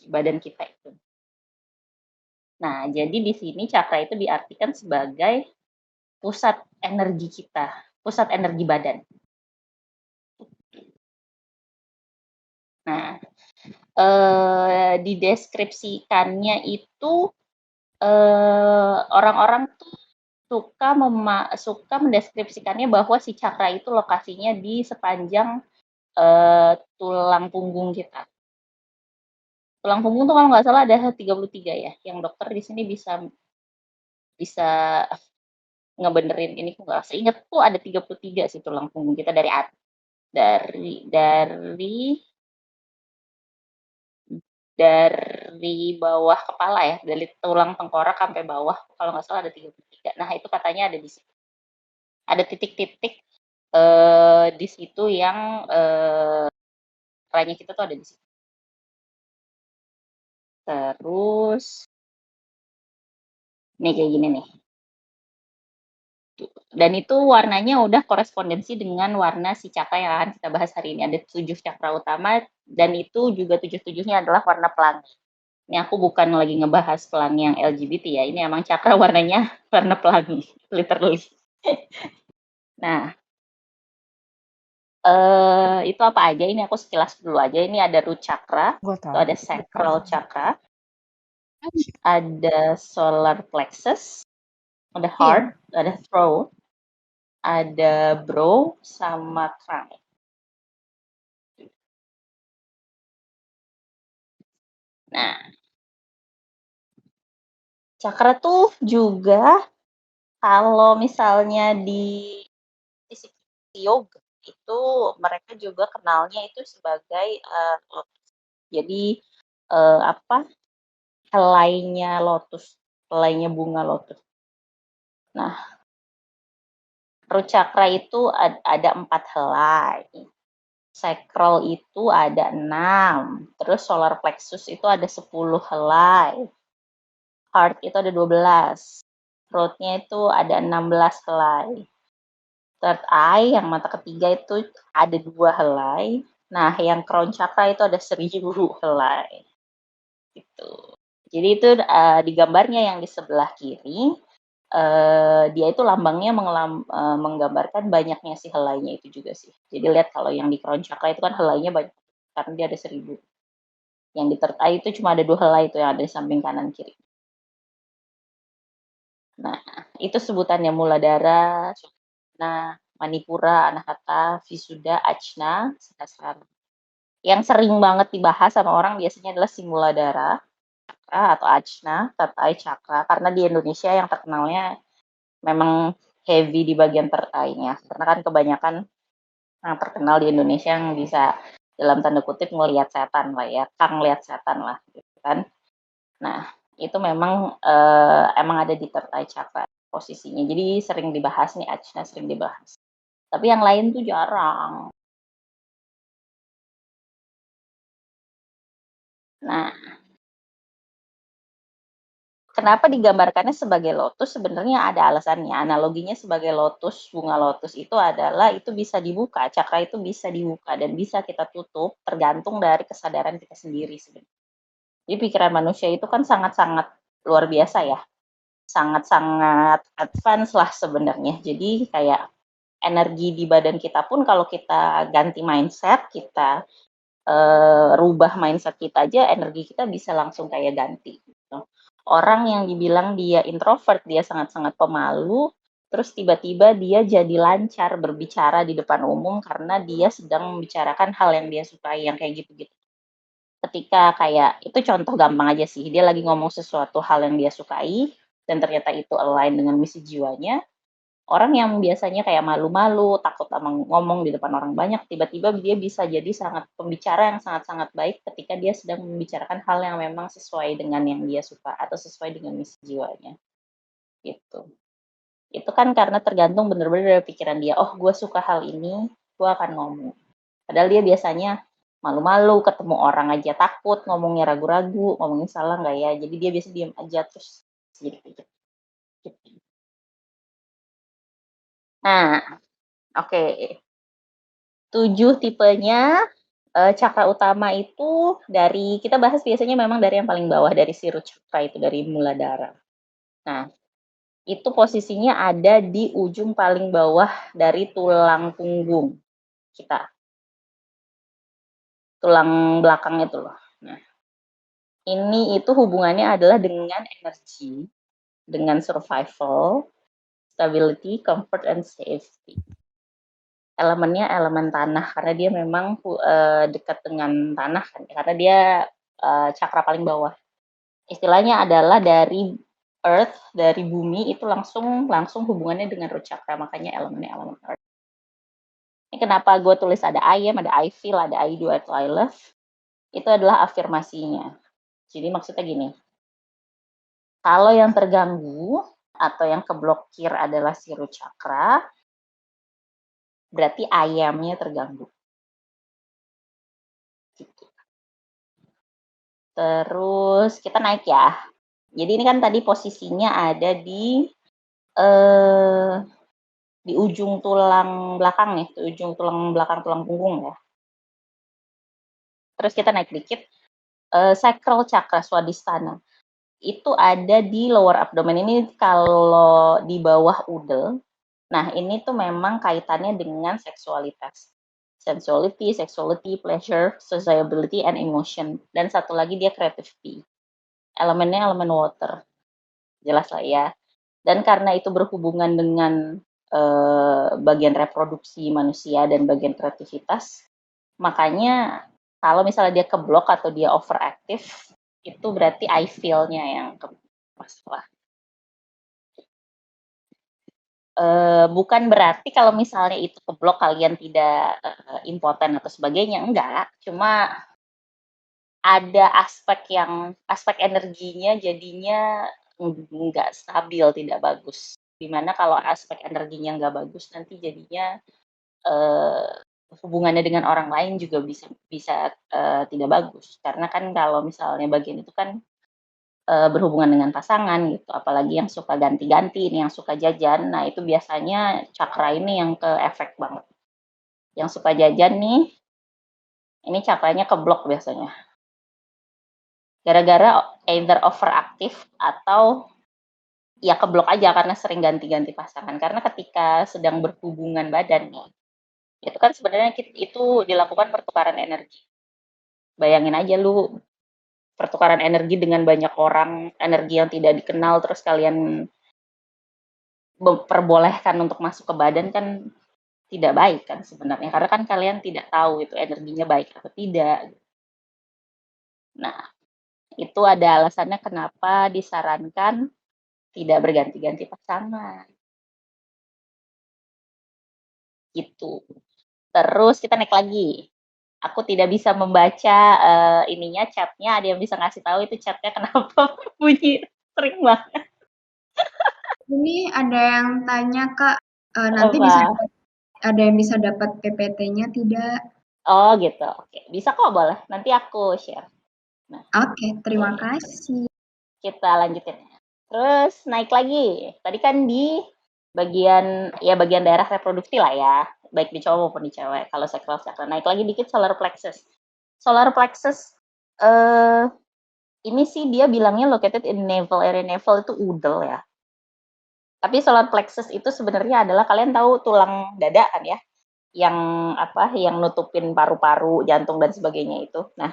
badan kita itu. Nah, jadi di sini cakra itu diartikan sebagai pusat energi kita, pusat energi badan. Nah, dideskripsikannya itu orang-orang tuh suka mendeskripsikannya bahwa si cakra itu lokasinya di sepanjang tulang punggung kita. Tulang punggung tuh kalau nggak salah ada 33 ya. Yang dokter di sini bisa ngebenerin ini, nggak seingat tuh ada 33 sih tulang punggung kita dari bawah kepala ya, dari tulang tengkorak sampai bawah kalau nggak salah ada 33. Nah, itu katanya ada di situ. Ada titik-titik di situ yang ranya kita tuh ada di situ. Terus nih kayak gini nih. Dan itu warnanya udah korespondensi dengan warna si cakra yang akan kita bahas hari ini. Ada 7 cakra utama dan itu juga 7-7-nya adalah warna pelangi. Ini aku bukan lagi ngebahas pelangi yang LGBT ya. Ini emang cakra warnanya warna pelangi, literally. Nah, itu apa aja? Ini aku sekilas dulu aja. Ini ada root chakra, itu ada sacral chakra, ada solar plexus, ada heart, ada throat, ada brow, sama crown. Nah, cakra tuh juga kalau misalnya di yoga itu mereka juga kenalnya itu sebagai lotus. Jadi apa? Helainya lotus, helainya bunga lotus. Nah, root chakra itu ada 4 helai. Sacral itu ada 6. Terus solar plexus itu ada 10 helai. Heart itu ada 12. Throat-nya itu ada 16 helai. Third eye yang mata ketiga itu ada 2 helai. Nah, yang crown chakra itu ada 1000 helai. Gitu. Jadi itu di gambarnya yang di sebelah kiri, dia itu lambangnya menggambarkan banyaknya si helainya itu juga sih. Jadi lihat kalau yang di crown chakra itu kan helainya banyak, karena dia ada 1000. Yang di third eye itu cuma ada 2 helai itu yang ada di samping kanan kiri. Nah, itu sebutannya Muladhara, Sukhumna, Manipura, Anahata, Visuddha, Ajna, Sahasrara. Yang sering banget dibahas sama orang biasanya adalah si Muladhara atau Ajna, third eye chakra, karena di Indonesia yang terkenalnya memang heavy di bagian third eye-nya. Karena kan kebanyakan yang terkenal di Indonesia yang bisa dalam tanda kutip ngelihat setan lah ya, kang lihat setan lah gitu kan. Nah, itu memang emang ada di third eye chakra posisinya. Jadi sering dibahas nih, Ajna sering dibahas. Tapi yang lain tuh jarang. Nah, kenapa digambarkannya sebagai lotus? Sebenarnya ada alasannya. Analoginya sebagai lotus, bunga lotus itu adalah itu bisa dibuka, cakra itu bisa dibuka dan bisa kita tutup tergantung dari kesadaran kita sendiri sebenarnya. Jadi pikiran manusia itu kan sangat-sangat luar biasa ya. Sangat-sangat advance lah sebenarnya. Jadi kayak energi di badan kita pun kalau kita ganti mindset, kita rubah mindset kita aja, energi kita bisa langsung kayak ganti gitu. Orang yang dibilang dia introvert, dia sangat-sangat pemalu, terus tiba-tiba dia jadi lancar berbicara di depan umum karena dia sedang membicarakan hal yang dia sukai, yang kayak gitu-gitu. Ketika kayak itu contoh gampang aja sih, dia lagi ngomong sesuatu hal yang dia sukai dan ternyata itu align dengan misi jiwanya, orang yang biasanya kayak malu-malu, takut sama ngomong di depan orang banyak, tiba-tiba dia bisa jadi pembicara yang sangat-sangat baik ketika dia sedang membicarakan hal yang memang sesuai dengan yang dia suka atau sesuai dengan misi jiwanya. Gitu. Itu kan karena tergantung bener-bener dari pikiran dia, oh gue suka hal ini, gue akan ngomong. Padahal dia biasanya malu-malu, ketemu orang aja takut, ngomongnya ragu-ragu, ngomongnya salah nggak ya, jadi dia biasa diam aja terus jadi gitu. Nah, oke. 7 tipenya Cakra utama itu kita bahas biasanya memang dari yang paling bawah, dari Sirut Cakra itu, dari Muladhara. Nah, itu posisinya ada di ujung paling bawah dari tulang punggung kita, tulang belakang itu loh. Nah, ini itu hubungannya adalah dengan energi, dengan survival, stability, comfort, and safety. Elemennya elemen tanah karena dia memang dekat dengan tanah kan, karena dia cakra paling bawah. Istilahnya adalah dari earth, dari bumi itu langsung hubungannya dengan root chakra, makanya elemennya elemen earth. Ini kenapa gue tulis ada I am, ada I feel, ada I do, atau I love. Itu adalah afirmasinya. Jadi maksudnya gini, kalau yang terganggu atau yang keblokir adalah si root chakra, berarti I am-nya terganggu. Gitu. Terus kita naik ya. Jadi ini kan tadi posisinya ada di ujung tulang belakang nih, di ujung tulang belakang tulang punggung ya. Terus kita naik dikit, sacral chakra swadhisthana. Itu ada di lower abdomen, ini kalau di bawah udel. Nah, ini tuh memang kaitannya dengan seksualitas. Sexuality, pleasure, sociability, and emotion. Dan satu lagi dia creativity. Elemennya elemen water. Jelas lah ya. Dan karena itu berhubungan dengan bagian reproduksi manusia dan bagian kreativitas, makanya kalau misalnya dia keblok atau dia overactive, itu berarti I feel-nya yang masalah. Bukan berarti kalau misalnya itu keblok kalian tidak impoten atau sebagainya, enggak. Cuma ada aspek energinya jadinya enggak stabil, tidak bagus. Dimana kalau aspek energinya enggak bagus, nanti jadinya hubungannya dengan orang lain juga bisa tidak bagus. Karena kan kalau misalnya bagian itu kan berhubungan dengan pasangan gitu, apalagi yang suka ganti-ganti, ini yang suka jajan. Nah, itu biasanya cakra ini yang ke efek banget. Yang suka jajan nih, ini cakranya keblok biasanya. Gara-gara either overaktif atau ya keblok aja karena sering ganti-ganti pasangan. Karena ketika sedang berhubungan badan nih, itu kan sebenarnya itu dilakukan pertukaran energi. Bayangin aja lu pertukaran energi dengan banyak orang, energi yang tidak dikenal, terus kalian perbolehkan untuk masuk ke badan kan tidak baik kan sebenarnya. Karena kan kalian tidak tahu itu energinya baik atau tidak. Nah, itu ada alasannya kenapa disarankan tidak berganti-ganti pasangan. Gitu. Terus kita naik lagi. Aku tidak bisa membaca ininya chatnya. Ada yang bisa ngasih tahu itu chatnya kenapa bunyi sering banget. Ini ada yang tanya Kak, nanti ada yang bisa dapat PPT-nya tidak? Oh gitu, oke. Bisa kok, boleh. Nanti aku share. Nah, Oke, terima kasih. kita lanjutin. Terus naik lagi. Tadi kan di bagian daerah reproduksi lah ya, baik di cowok maupun di cewek. Kalau sacral chakra, naik lagi dikit solar plexus. Solar plexus ini sih dia bilangnya located in navel area. Navel itu udel ya. Tapi solar plexus itu sebenarnya adalah, kalian tahu tulang dada kan ya? Yang nutupin paru-paru, jantung dan sebagainya itu. Nah,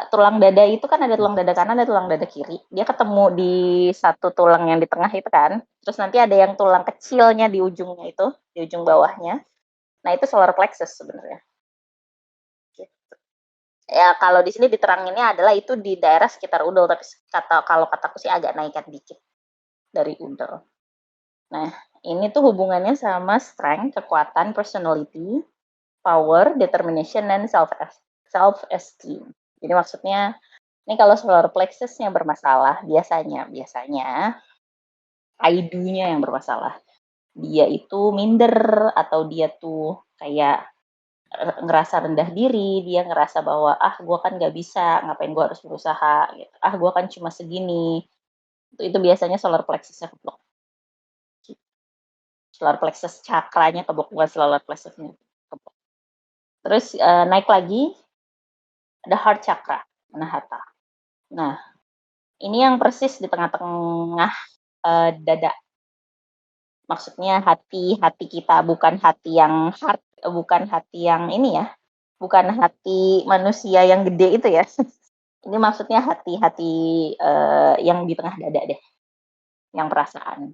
tulang dada itu kan ada tulang dada kanan, ada tulang dada kiri. Dia ketemu di satu tulang yang di tengah itu kan. Terus nanti ada yang tulang kecilnya di ujungnya itu, di ujung bawahnya. Nah, itu solar plexus sebenarnya. Ya, kalau di sini diteranginnya adalah itu di daerah sekitar udel, tapi kalau kataku sih agak naikkan dikit dari udel. Nah, ini tuh hubungannya sama strength, kekuatan, personality, power, determination, dan self-esteem. Jadi maksudnya, ini kalau solar plexus-nya bermasalah, biasanya I do-nya yang bermasalah. Dia itu minder, atau dia tuh kayak ngerasa rendah diri, dia ngerasa bahwa, gue kan gak bisa, ngapain gue harus berusaha, gitu. Gue kan cuma segini. Itu biasanya solar plexus-nya keblok. Solar plexus cakranya keblok, bukan solar plexus-nya keblok. Terus naik lagi ada heart chakra, anahata. Nah, ini yang persis di tengah-tengah dada. Maksudnya hati kita, bukan hati yang heart, bukan hati yang ini ya, bukan hati manusia yang gede itu ya. Ini maksudnya hati-hati yang di tengah dada deh, yang perasaan.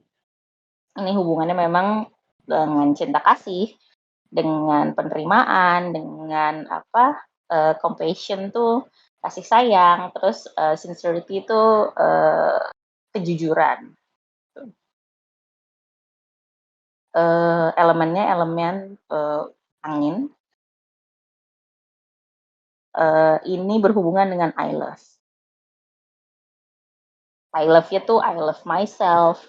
Ini hubungannya memang dengan cinta kasih, dengan penerimaan, dengan compassion tuh kasih sayang, terus sincerity itu kejujuran. Elemennya elemen angin. Ini berhubungan dengan I love. I love-nya tuh I love myself,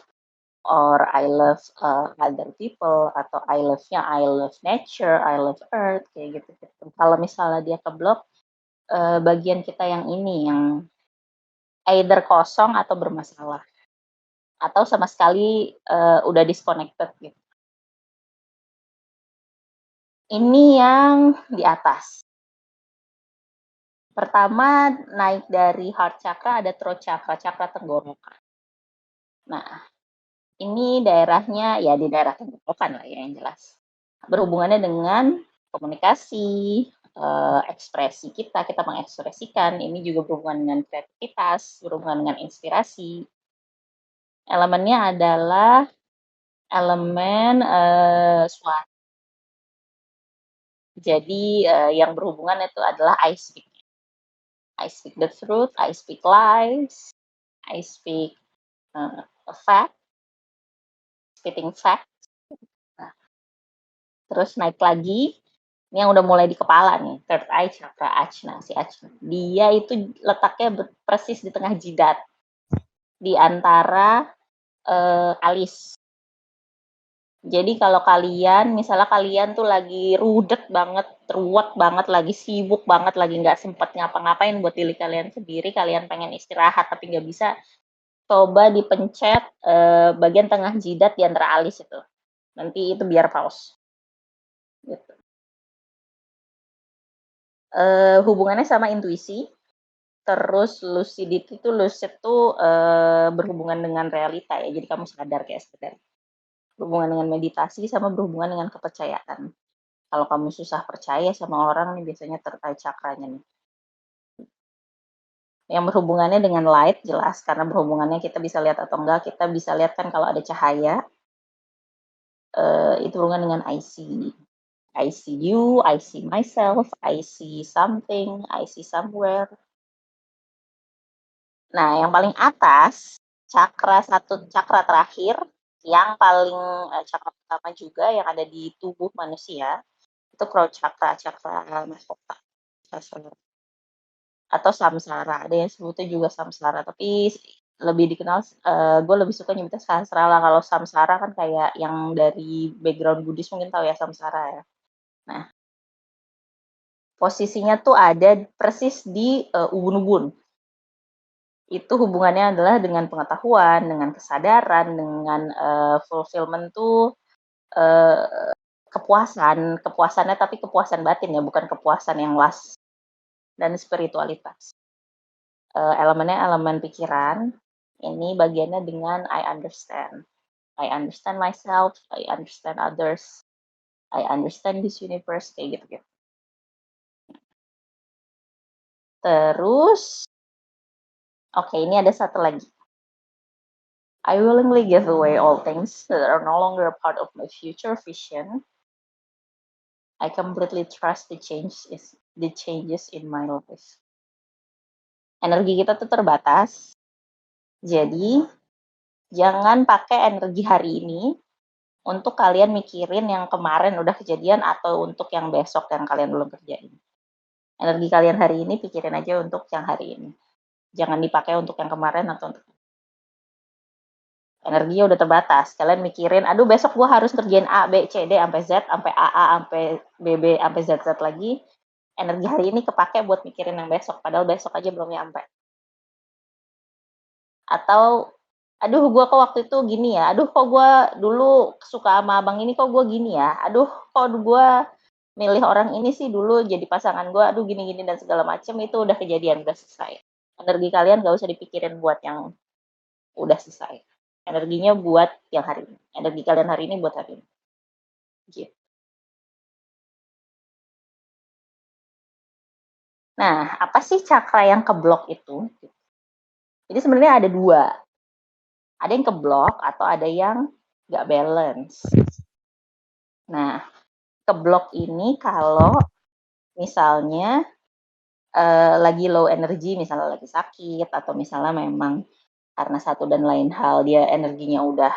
or I love other people, atau I love-nya I love nature, I love earth, kayak gitu. Kalau misalnya dia keblok, bagian kita yang ini, yang either kosong atau bermasalah, atau sama sekali udah disconnected gitu. Ini yang di atas. Pertama naik dari heart chakra ada throat chakra, chakra tenggorokan. Nah, ini daerahnya ya di daerah tenggorokan lah ya yang jelas. Berhubungannya dengan komunikasi, ekspresi kita mengekspresikan, ini juga berhubungan dengan kreativitas, berhubungan dengan inspirasi. Elemennya adalah elemen suara. Jadi yang berhubungan itu adalah I speak. I speak the truth, I speak lies, I speak fact, spitting fact. Nah, terus naik lagi, ini yang udah mulai di kepala nih, third eye chakra ajna, si ajna. Dia itu letaknya persis di tengah jidat, di antara alis. Jadi kalau kalian, misalnya kalian tuh lagi rudet banget, ruwet banget, lagi sibuk banget, lagi nggak sempet ngapa-ngapain buat diri kalian sendiri, kalian pengen istirahat tapi nggak bisa, coba dipencet bagian tengah jidat di antara alis itu. Nanti itu biar pause. Gitu. Hubungannya sama intuisi, terus lucidity itu lucid tuh berhubungan dengan realita ya, jadi kamu sadar kayak sadar. Berhubungan dengan meditasi sama berhubungan dengan kepercayaan. Kalau kamu susah percaya sama orang nih biasanya terkait cakranya nih. Yang berhubungannya dengan light jelas, karena berhubungannya kita bisa lihat atau enggak, kita bisa lihat kan kalau ada cahaya, itu berhubungan dengan I see you, I see myself, I see something, I see somewhere. Nah, yang paling atas, cakra terakhir, yang paling cakra pertama juga yang ada di tubuh manusia, itu crown chakra, chakra mahkota, atau samsara. Ada yang sebutnya juga samsara, tapi lebih dikenal, gue lebih suka nyebutnya sahasrara. Kalau samsara kan kayak yang dari background Buddhis mungkin tahu ya samsara ya. Nah, posisinya tuh ada persis di ubun-ubun. Itu hubungannya adalah dengan pengetahuan, dengan kesadaran, dengan fulfillment tuh kepuasannya tapi kepuasan batin ya, bukan kepuasan yang last, dan spiritualitas. Elemennya elemen pikiran, ini bagiannya dengan I understand. I understand myself, I understand others, I understand this universe, kayak gitu-gitu. Terus, oke, ini ada satu lagi. I willingly give away all things that are no longer a part of my future vision. I completely trust the changes in my life. Energi kita tuh terbatas. Jadi, jangan pakai energi hari ini untuk kalian mikirin yang kemarin udah kejadian atau untuk yang besok yang kalian belum kerjain. Energi kalian hari ini pikirin aja untuk yang hari ini. Jangan dipakai untuk yang kemarin atau untuk energinya udah terbatas. Kalian mikirin, aduh besok gue harus kerjain A, B, C, D, sampai Z, sampai AA, sampai BB, sampai ZZ lagi. Energi hari ini kepake buat mikirin yang besok, padahal besok aja belum nyampe. Atau, aduh gue kok waktu itu gini ya, aduh kok gue dulu suka sama abang ini kok gue gini ya, aduh kok gue milih orang ini sih dulu jadi pasangan gue, aduh gini-gini dan segala macem, itu udah kejadian, udah selesai. Energi kalian gak usah dipikirin buat yang udah selesai. Energinya buat yang hari ini. Energi kalian hari ini buat hari ini. Gitu. Nah, apa sih cakra yang keblok itu? Jadi sebenarnya ada dua. Ada yang keblok atau ada yang nggak balance. Nah, keblok ini kalau misalnya lagi low energy, misalnya lagi sakit, atau misalnya memang karena satu dan lain hal dia energinya udah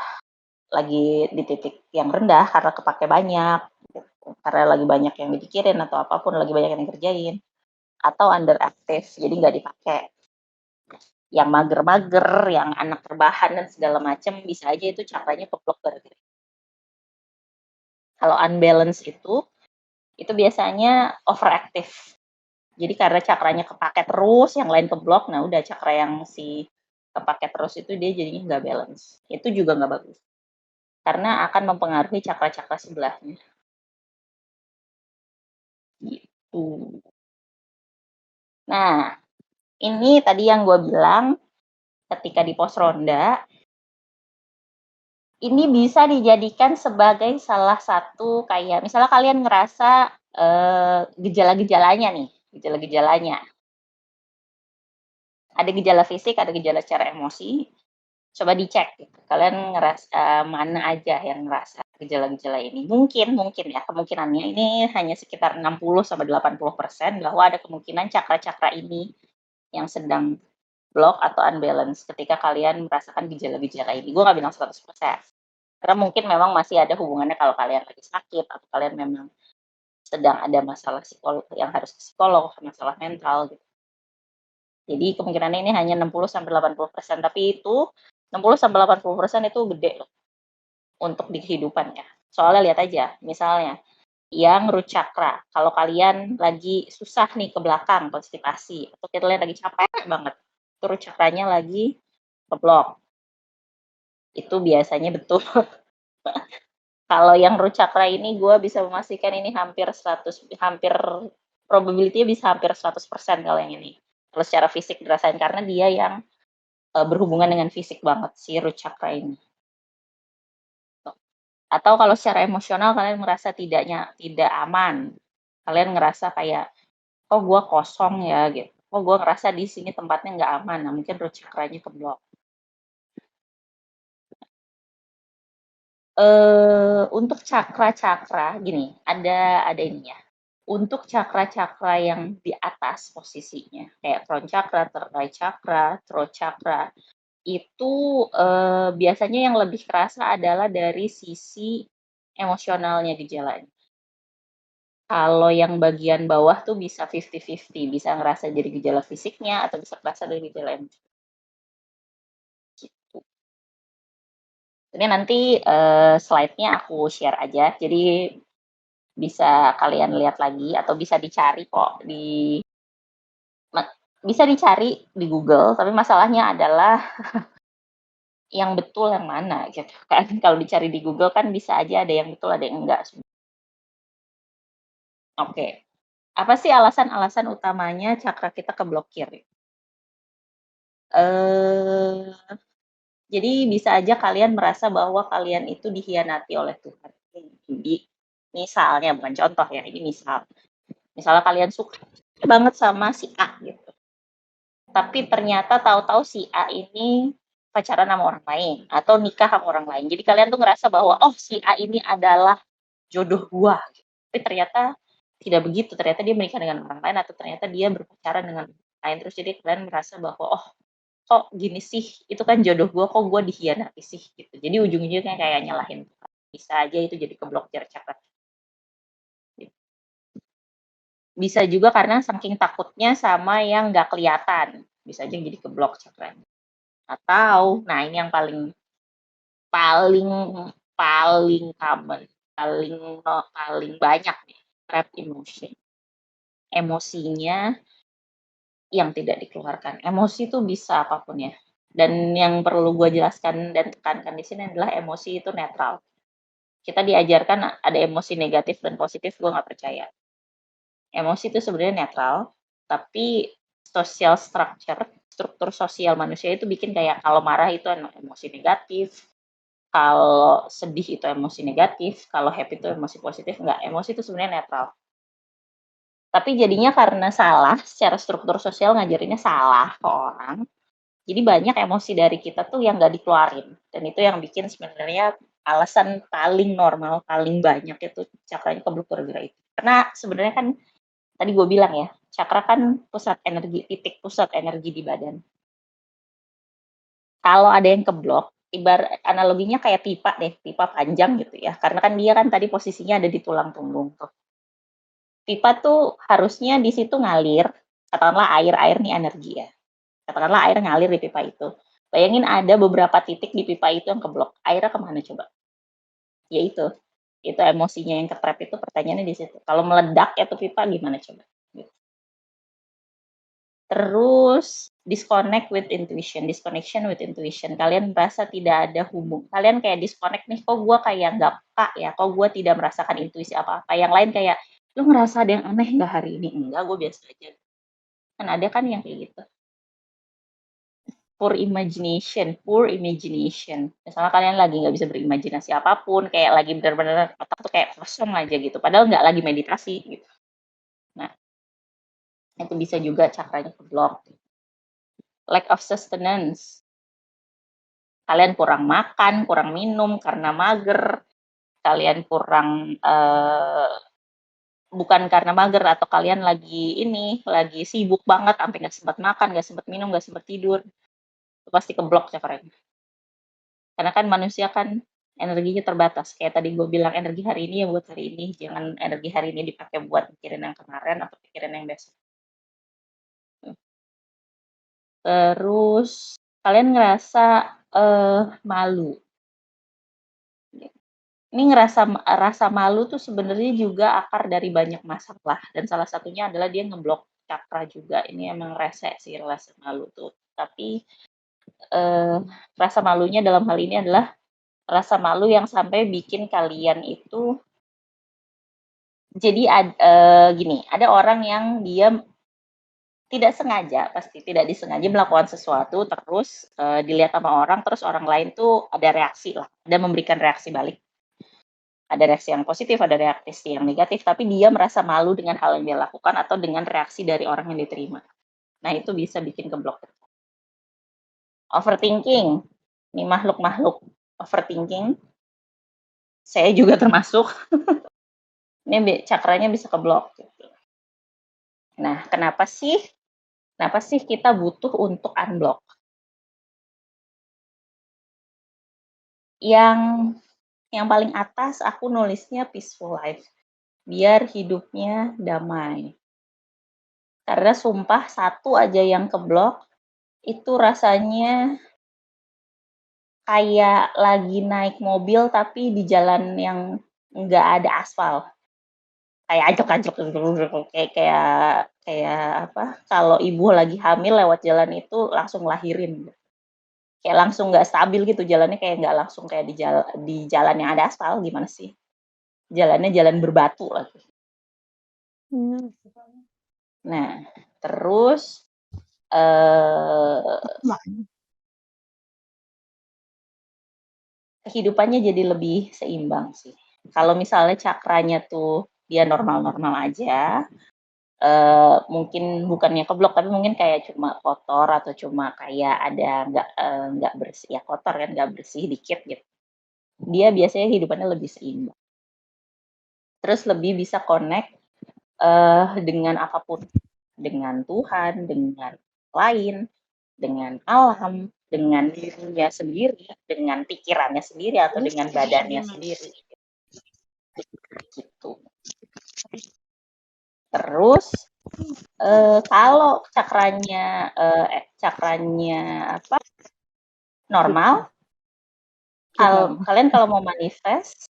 lagi di titik yang rendah karena kepake banyak, gitu. Karena lagi banyak yang dipikirin atau apapun, lagi banyak yang dikerjain, atau underactive, jadi nggak dipakai. Yang mager-mager, yang anak rebahan dan segala macam, bisa aja itu cakranya keblok gara-gara. Kalau unbalance itu biasanya overactive. Jadi karena cakranya kepake terus, yang lain keblok, nah udah cakra yang si kepake terus itu dia jadinya nggak balance. Itu juga nggak bagus. Karena akan mempengaruhi cakra-cakra sebelahnya. Gitu. Nah, ini tadi yang gue bilang, ketika di pos ronda, ini bisa dijadikan sebagai salah satu kayak, misalnya kalian ngerasa gejala-gejalanya nih, gejala-gejalanya. Ada gejala fisik, ada gejala secara emosi, coba dicek gitu. Kalian ngerasa mana aja yang ngerasa gejala-gejala ini. Mungkin ya, kemungkinannya ini hanya sekitar 60-80% bahwa ada kemungkinan cakra-cakra ini yang sedang block atau unbalance ketika kalian merasakan gejala-gejala ini. Gue gak bilang 100%. Karena mungkin memang masih ada hubungannya kalau kalian lagi sakit atau kalian memang sedang ada masalah psikolog yang harus ke psikolog, masalah mental gitu. Jadi kemungkinannya ini hanya 60-80%, tapi itu 60-80% itu gede loh untuk di kehidupan ya. Soalnya lihat aja, misalnya yang root chakra, kalau kalian lagi susah nih ke belakang, konstipasi, atau kalian lagi capek banget, itu root chakranya lagi keblok. Itu biasanya betul. Kalau yang root chakra ini gue bisa memastikan ini hampir probability-nya bisa hampir 100% kalau yang ini. Kalau secara fisik dirasain karena dia yang berhubungan dengan fisik banget si root chakra ini. Atau kalau secara emosional kalian merasa tidak aman, kalian ngerasa kayak kok gue kosong ya gitu, kok gue ngerasa di sini tempatnya nggak aman, nah mungkin root chakranya keblok. Untuk cakra-cakra gini, ada ini ya. Untuk cakra-cakra yang di atas posisinya, kayak crown chakra, third chakra, throat chakra, itu biasanya yang lebih kerasa adalah dari sisi emosionalnya gejalanya. Kalau yang bagian bawah tuh bisa 50-50, bisa ngerasa jadi gejala fisiknya atau bisa kerasa dari gejala emosional. Gitu. Ini nanti slide-nya aku share aja, jadi bisa kalian lihat lagi atau bisa dicari kok bisa dicari di Google, tapi masalahnya adalah yang betul yang mana gitu kan. Kalau dicari di Google kan bisa aja ada yang betul, ada yang enggak. Oke. Apa sih alasan-alasan utamanya cakra kita keblokir? Jadi bisa aja kalian merasa bahwa kalian itu dikhianati oleh Tuhan. Jadi misalnya, bukan contoh ya, ini misalnya kalian suka banget sama si A gitu, tapi ternyata tahu-tahu si A ini pacaran sama orang lain atau nikah sama orang lain. Jadi kalian tuh ngerasa bahwa oh si A ini adalah jodoh gua, tapi ternyata tidak begitu. Ternyata dia menikah dengan orang lain atau ternyata dia berpacaran dengan orang lain. Terus jadi kalian merasa bahwa oh kok gini sih, itu kan jodoh gue, kok gue dikhianati sih gitu. Jadi ujung-ujungnya kayak nyalahin, bisa aja itu jadi keblokir cakra. Bisa juga karena saking takutnya sama yang nggak kelihatan, bisa aja jadi keblok cakranya. Atau nah ini yang paling paling paling common, paling banyak nih, trap emotion. Emosinya yang tidak dikeluarkan. Emosi itu bisa apapun ya. Dan yang perlu gue jelaskan dan tekankan di sini adalah emosi itu netral. kita diajarkan ada emosi negatif dan positif, gue nggak percaya. Emosi itu sebenarnya netral, tapi social structure, struktur sosial manusia itu bikin kayak kalau marah itu emosi negatif, kalau sedih itu emosi negatif, kalau happy itu emosi positif. Enggak, emosi itu sebenarnya netral. Tapi jadinya karena salah, secara struktur sosial ngajarinnya salah ke orang, jadi banyak emosi dari kita tuh yang nggak dikeluarin. Dan itu yang bikin sebenarnya alasan paling normal, paling banyak itu cakranya keblok gara-gara itu. Karena sebenarnya kan tadi gue bilang ya, cakra kan pusat energi, titik pusat energi di badan. Kalau ada yang keblok, ibarat analoginya kayak pipa deh, pipa panjang gitu ya. Karena kan dia kan tadi posisinya ada di tulang punggung tuh. Pipa tuh harusnya di situ ngalir, katakanlah air nih energi ya. Katakanlah air ngalir di pipa itu. Bayangin ada beberapa titik di pipa itu yang keblok. Airnya kemana coba? Ya itu emosinya yang ketrap itu pertanyaannya di situ. Kalau meledak ya tuh pipa gimana coba? Terus disconnect with intuition, disconnection with intuition. Kalian merasa tidak ada hubung. Kalian kayak disconnect nih, kok gue kayak nggak peka ya, kok gue tidak merasakan intuisi apa-apa. Yang lain kayak, lu ngerasa ada yang aneh nggak hari ini? Enggak, gue biasa aja. Kan ada kan yang kayak gitu. Poor imagination. Misalnya kalian lagi nggak bisa berimajinasi apapun, kayak lagi benar-benar otak tuh kayak kosong aja gitu. Padahal nggak lagi meditasi gitu. Nah, itu bisa juga cakranya keblok. Lack of sustenance. Kalian kurang makan, kurang minum karena mager, kalian kurang bukan karena mager atau kalian lagi sibuk banget sampai nggak sempat makan, nggak sempat minum, nggak sempat tidur, itu pasti keblok cakranya. Karena kan manusia kan energinya terbatas. Kayak tadi gue bilang energi hari ini ya buat hari ini, jangan energi hari ini dipakai buat mikirin yang kemarin atau pikirin yang besok. Terus kalian ngerasa malu. Ini rasa malu tuh sebenarnya juga akar dari banyak masalah dan salah satunya adalah dia ngeblok cakra juga. Ini emang rese sih rasa malu tuh. Tapi rasa malunya dalam hal ini adalah rasa malu yang sampai bikin kalian itu jadi gini, ada orang yang dia tidak sengaja, pasti tidak disengaja melakukan sesuatu terus dilihat sama orang, terus orang lain tuh ada reaksi lah, ada memberikan reaksi balik. Ada reaksi yang positif, ada reaksi yang negatif, tapi dia merasa malu dengan hal yang dia lakukan atau dengan reaksi dari orang yang diterima. Nah, itu bisa bikin keblok. Overthinking. Ini makhluk-makhluk overthinking. Saya juga termasuk. Ini cakranya bisa keblok. Nah, kenapa sih kita butuh untuk unblock? Yang paling atas aku nulisnya peaceful life. Biar hidupnya damai. Karena sumpah satu aja yang keblok, itu rasanya kayak lagi naik mobil tapi di jalan yang nggak ada aspal. Kayak anjlok-anjlok kayak apa, kalau ibu lagi hamil lewat jalan itu langsung lahirin. Kayak langsung nggak stabil gitu jalannya, kayak nggak langsung kayak di jalan yang ada aspal, gimana sih? Jalannya jalan berbatu lagi. Nah, terus kehidupannya jadi lebih seimbang sih. Kalau misalnya cakranya tuh dia normal-normal aja, mungkin bukannya keblok tapi mungkin kayak cuma kotor atau cuma kayak ada nggak bersih ya, kotor kan nggak bersih dikit gitu. Dia biasanya hidupannya lebih seimbang. Terus lebih bisa connect dengan apapun, dengan Tuhan, dengan lain, dengan alam, dengan dirinya sendiri, dengan pikirannya sendiri atau dengan badannya sendiri. Gitu. Terus kalau cakranya apa normal, kalian kalau mau manifest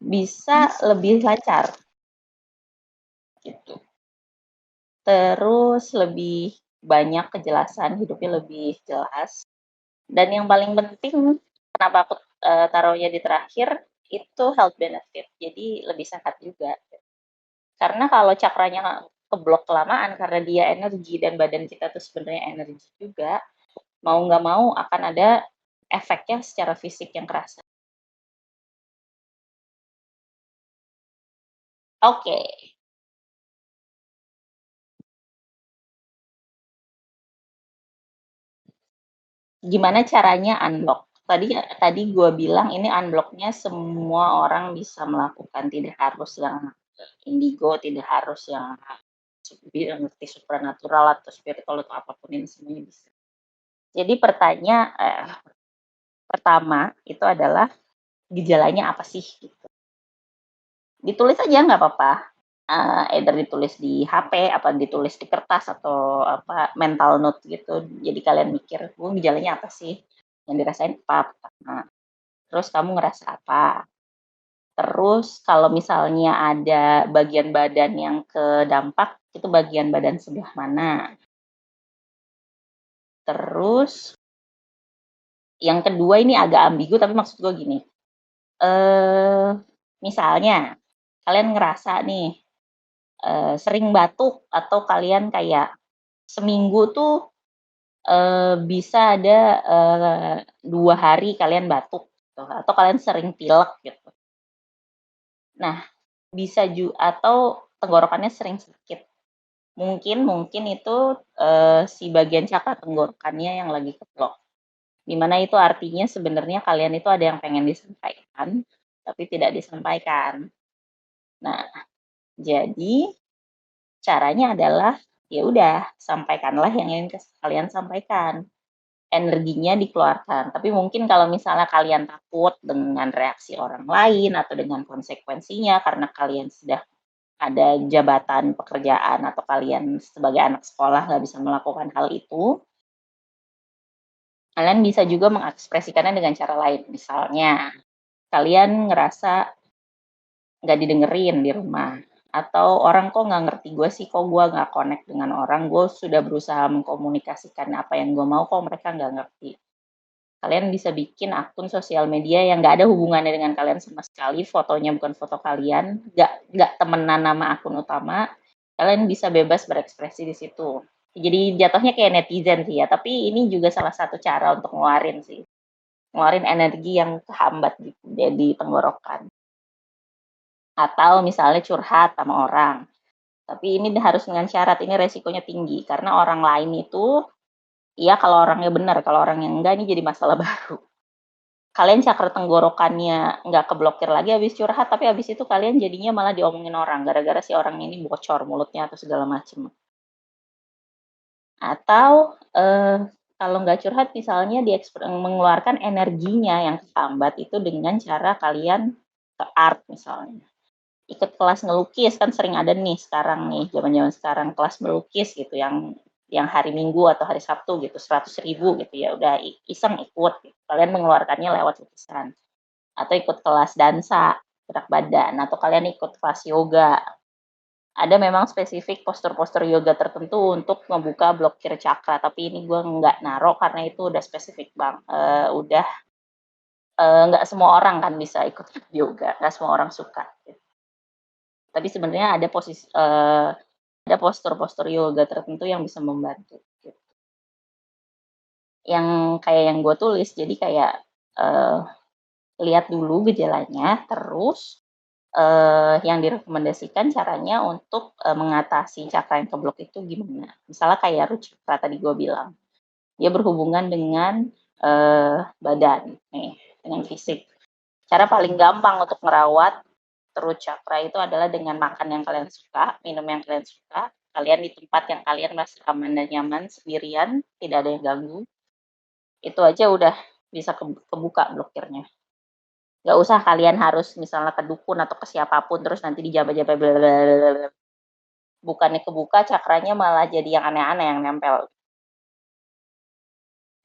bisa lebih lancar gitu. Terus lebih banyak kejelasan, hidupnya lebih jelas. Dan yang paling penting kenapa aku taruhnya di terakhir, itu health benefit, jadi lebih sehat juga. Karena kalau cakranya keblok kelamaan karena dia energi dan badan kita tuh sebenarnya energi juga, mau nggak mau akan ada efeknya secara fisik yang kerasa. Oke, gimana caranya unblock? Tadi gue bilang ini unblocknya semua orang bisa melakukan, tidak harus yang indigo, tidak harus yang ngerti supernatural atau spiritual atau apapun, ini semuanya bisa. Jadi pertama itu adalah gejalanya apa sih? Gitu. Ditulis aja nggak apa-apa. Either ditulis di HP, apa ditulis di kertas atau apa mental note gitu. Jadi kalian mikir, gejalanya apa sih? Yang dirasain apa? Nah, terus kamu ngerasa apa? Terus kalau misalnya ada bagian badan yang kedampak, itu bagian badan sebelah mana? Terus yang kedua ini agak ambigu, tapi maksud gue gini. Misalnya kalian ngerasa nih sering batuk atau kalian kayak seminggu tuh bisa ada 2 hari kalian batuk gitu, atau kalian sering pilek gitu. Nah, bisa atau tenggorokannya sering sakit. Mungkin itu si bagian cakra tenggorokannya yang lagi keblok. Dimana itu artinya sebenarnya kalian itu ada yang pengen disampaikan, tapi tidak disampaikan. Nah, jadi caranya adalah ya udah sampaikanlah yang ingin kalian sampaikan. Energinya dikeluarkan. Tapi mungkin kalau misalnya kalian takut dengan reaksi orang lain atau dengan konsekuensinya karena kalian sudah ada jabatan pekerjaan atau kalian sebagai anak sekolah nggak bisa melakukan hal itu, kalian bisa juga mengekspresikannya dengan cara lain. Misalnya, kalian ngerasa nggak didengerin di rumah, atau orang kok nggak ngerti gue sih, kok gue nggak connect dengan orang, gue sudah berusaha mengkomunikasikan apa yang gue mau, kok mereka nggak ngerti. Kalian bisa bikin akun sosial media yang nggak ada hubungannya dengan kalian sama sekali, fotonya bukan foto kalian, nggak temenan nama akun utama, kalian bisa bebas berekspresi di situ. Jadi jatuhnya kayak netizen sih ya, tapi ini juga salah satu cara untuk ngeluarin sih, ngeluarin energi yang kehambat di tenggorokan. Atau misalnya curhat sama orang. Tapi ini harus dengan syarat, ini resikonya tinggi. Karena orang lain itu, ya kalau orangnya benar, kalau orang yang enggak, ini jadi masalah baru. Kalian cakra tenggorokannya nggak keblokir lagi habis curhat, tapi habis itu kalian jadinya malah diomongin orang, gara-gara si orang ini bocor mulutnya atau segala macam. Atau kalau nggak curhat, misalnya mengeluarkan energinya yang kehambat itu dengan cara kalian ke art misalnya. Ikut kelas ngelukis, kan sering ada nih sekarang nih, zaman-zaman sekarang kelas melukis gitu, yang hari Minggu atau hari Sabtu gitu, 100.000 gitu ya, udah iseng ikut, gitu. Kalian mengeluarkannya lewat lukisan. Atau ikut kelas dansa, gerak badan, atau kalian ikut kelas yoga. Ada memang spesifik postur-postur yoga tertentu untuk membuka blokir cakra, tapi ini gue nggak naruh karena itu udah spesifik bang, udah nggak semua orang kan bisa ikut yoga, nggak semua orang suka. Gitu. Tapi sebenarnya ada postur-postur yoga tertentu yang bisa membantu. Gitu. Yang kayak yang gue tulis, jadi kayak lihat dulu gejalanya, terus yang direkomendasikan caranya untuk mengatasi cakra yang keblok itu gimana. Misalnya kayak root chakra tadi gue bilang, dia berhubungan dengan badan, nih, dengan fisik. Cara paling gampang untuk merawat root chakra itu adalah dengan makan yang kalian suka, minum yang kalian suka, kalian di tempat yang kalian merasa aman dan nyaman, sendirian, tidak ada yang ganggu, itu aja udah bisa kebuka blokirnya. Gak usah kalian harus misalnya ke dukun atau ke siapapun terus nanti dijaba-jaba blablabla. Bukannya kebuka, cakranya malah jadi yang aneh-aneh yang nempel.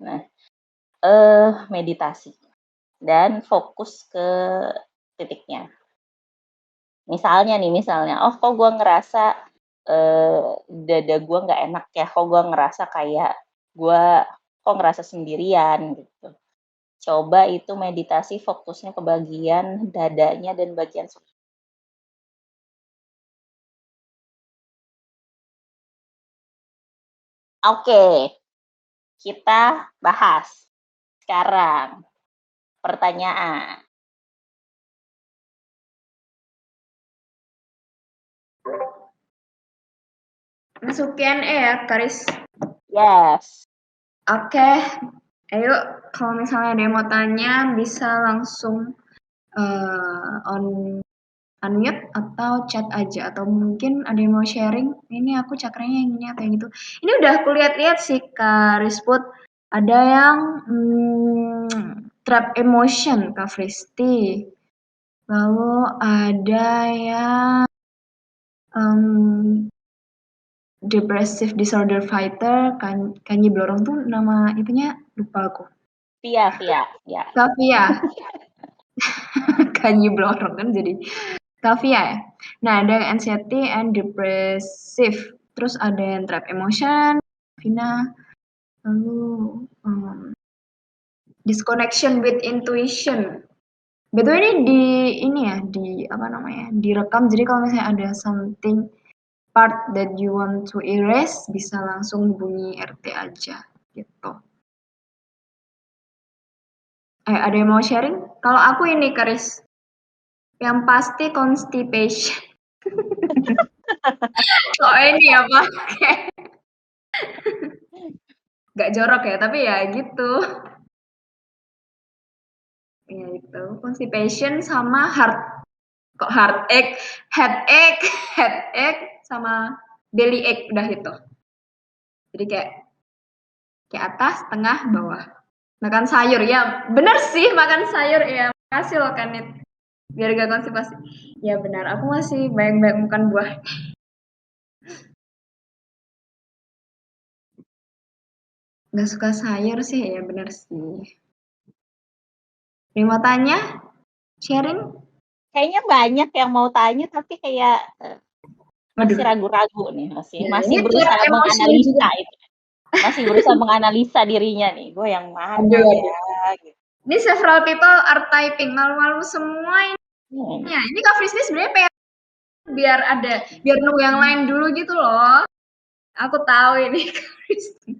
Nah, meditasi dan fokus ke titiknya. Misalnya, oh kok gue ngerasa dada gue nggak enak ya, kok gue ngerasa kayak gue kok ngerasa sendirian gitu. Coba itu meditasi fokusnya ke bagian dadanya dan bagian Oke, kita bahas sekarang pertanyaan. Masuk Q&A ya, Karis. Yes. Oke, ayo kalau misalnya ada yang mau tanya bisa langsung unmute atau chat aja, atau mungkin ada yang mau sharing, ini aku cakranya yang ini atau yang itu. Ini udah aku lihat-lihat sih Kak Risput, ada yang trap emotion Kak Fristi, lalu ada yang depressive disorder fighter, Kanyi Blorong tuh nama itunya lupa aku. Via. Ya. Kavia. Kanyi Blorong kan jadi Kavia ya. Nah, ada anxiety and depressive. Terus ada yang trap emotion, Vina. Lalu disconnection with intuition. Betul ini apa namanya? Direkam. Jadi kalau misalnya ada something part that you want to erase, bisa langsung bunyi RT aja gitu. Ada yang mau sharing? Kalau aku ini Karis, yang pasti constipation. Ini apa? Gak jorok ya, tapi ya gitu. Ya itu, constipation sama headache sama belly ache, udah itu. Jadi kayak atas, tengah, bawah. Makan sayur, ya bener sih makan sayur ya. Makasih loh Kanit, biar gak konstipasi. Ya benar, aku masih banyak-banyak makan buah. Gak suka sayur sih, ya bener sih. Mau tanya? Sharing? Kayaknya banyak yang mau tanya tapi kayak masih ragu-ragu nih, masih berusaha menganalisa itu. Masih berusaha menganalisa dirinya nih, gue yang mana ya gitu. Ini several people are typing, malu-malu semua ini. Ya, ini Kak Frisni sebenarnya pengen biar nunggu yang lain dulu gitu loh. Aku tahu ini Kak Frisni.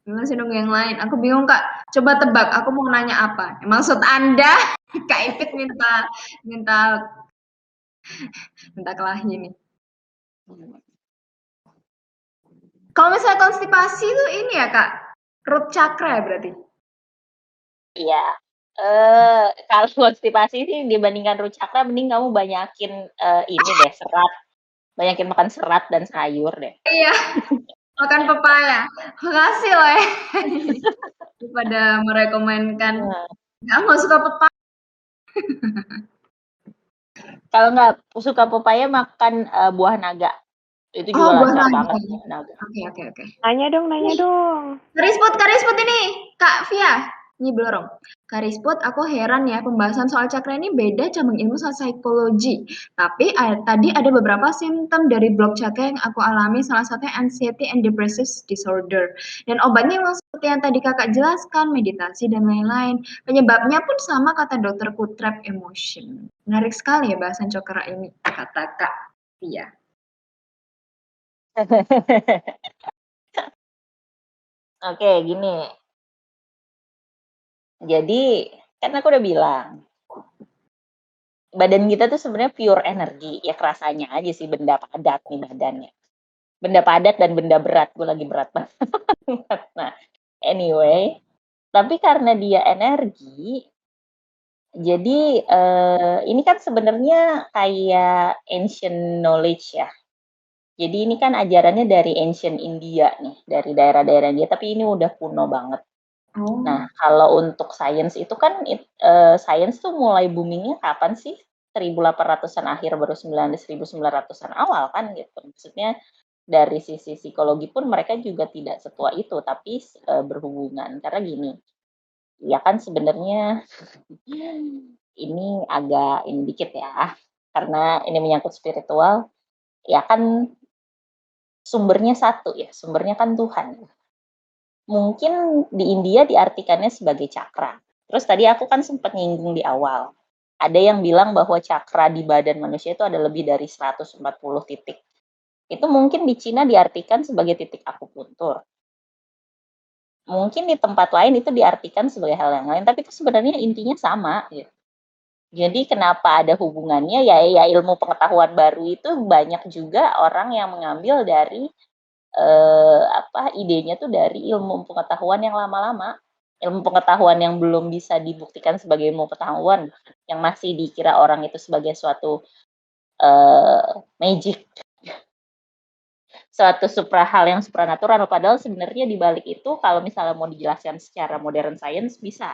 Masih nunggu yang lain. Aku bingung Kak. Coba tebak, aku mau nanya apa? Maksud Anda Kak Ipit minta kelahi nih. Kalau misalnya konstipasi itu ini ya Kak, root chakra ya berarti? Iya. Kalau konstipasi sih dibandingkan root chakra, mending kamu banyakin ini deh, serat. Banyakin makan serat dan sayur deh. Iya, makan pepaya. Makasih loh ya. Daripada merekomenkan. Nggak suka pepaya. Kalau nggak suka pepaya, makan buah naga. Itu juga lancar banget. Naga. Oke. Nanya dong. Karisput ini, Kak Via. Ini Blorong. Karisput, aku heran ya, pembahasan soal cakra ini beda cabang ilmu soal psikologi. Tapi tadi ada beberapa simptom dari blok cakra yang aku alami, salah satunya anxiety and depressive disorder. Dan obatnya memang seperti yang tadi kakak jelaskan, meditasi dan lain-lain. Penyebabnya pun sama kata dokterku, trap emotion. Menarik sekali ya bahasan cakra ini, kata Kak Via. Oke, gini. Jadi, kan aku udah bilang, badan kita tuh sebenarnya pure energi. Ya kerasanya aja sih benda padat nih badannya. Benda padat dan benda berat. Gue lagi berat banget. Nah, anyway. Tapi karena dia energi, jadi ini kan sebenarnya kayak ancient knowledge ya. Jadi ini kan ajarannya dari ancient India nih, dari daerah-daerah India, tapi ini udah kuno banget. Nah, kalau untuk sains itu kan sains tuh mulai boomingnya kapan sih? 1800-an akhir baru 1900-an awal kan gitu. Maksudnya dari sisi psikologi pun mereka juga tidak setua itu, tapi berhubungan. Karena gini, ya kan sebenarnya ini agak ini dikit ya, karena ini menyangkut spiritual, ya kan sumbernya satu ya, sumbernya kan Tuhan. mungkin di India diartikannya sebagai cakra. Terus tadi aku kan sempat nyinggung di awal. Ada yang bilang bahwa cakra di badan manusia itu ada lebih dari 140 titik. Itu mungkin di Cina diartikan sebagai titik akupuntur. Mungkin di tempat lain itu diartikan sebagai hal yang lain, tapi itu sebenarnya intinya sama gitu. Jadi kenapa ada hubungannya ya ilmu pengetahuan baru itu banyak juga orang yang mengambil dari idenya tuh dari ilmu pengetahuan yang lama-lama, ilmu pengetahuan yang belum bisa dibuktikan sebagai ilmu pengetahuan, yang masih dikira orang itu sebagai suatu magic, suatu hal yang supranatural, padahal sebenarnya di balik itu kalau misalnya mau dijelaskan secara modern science bisa.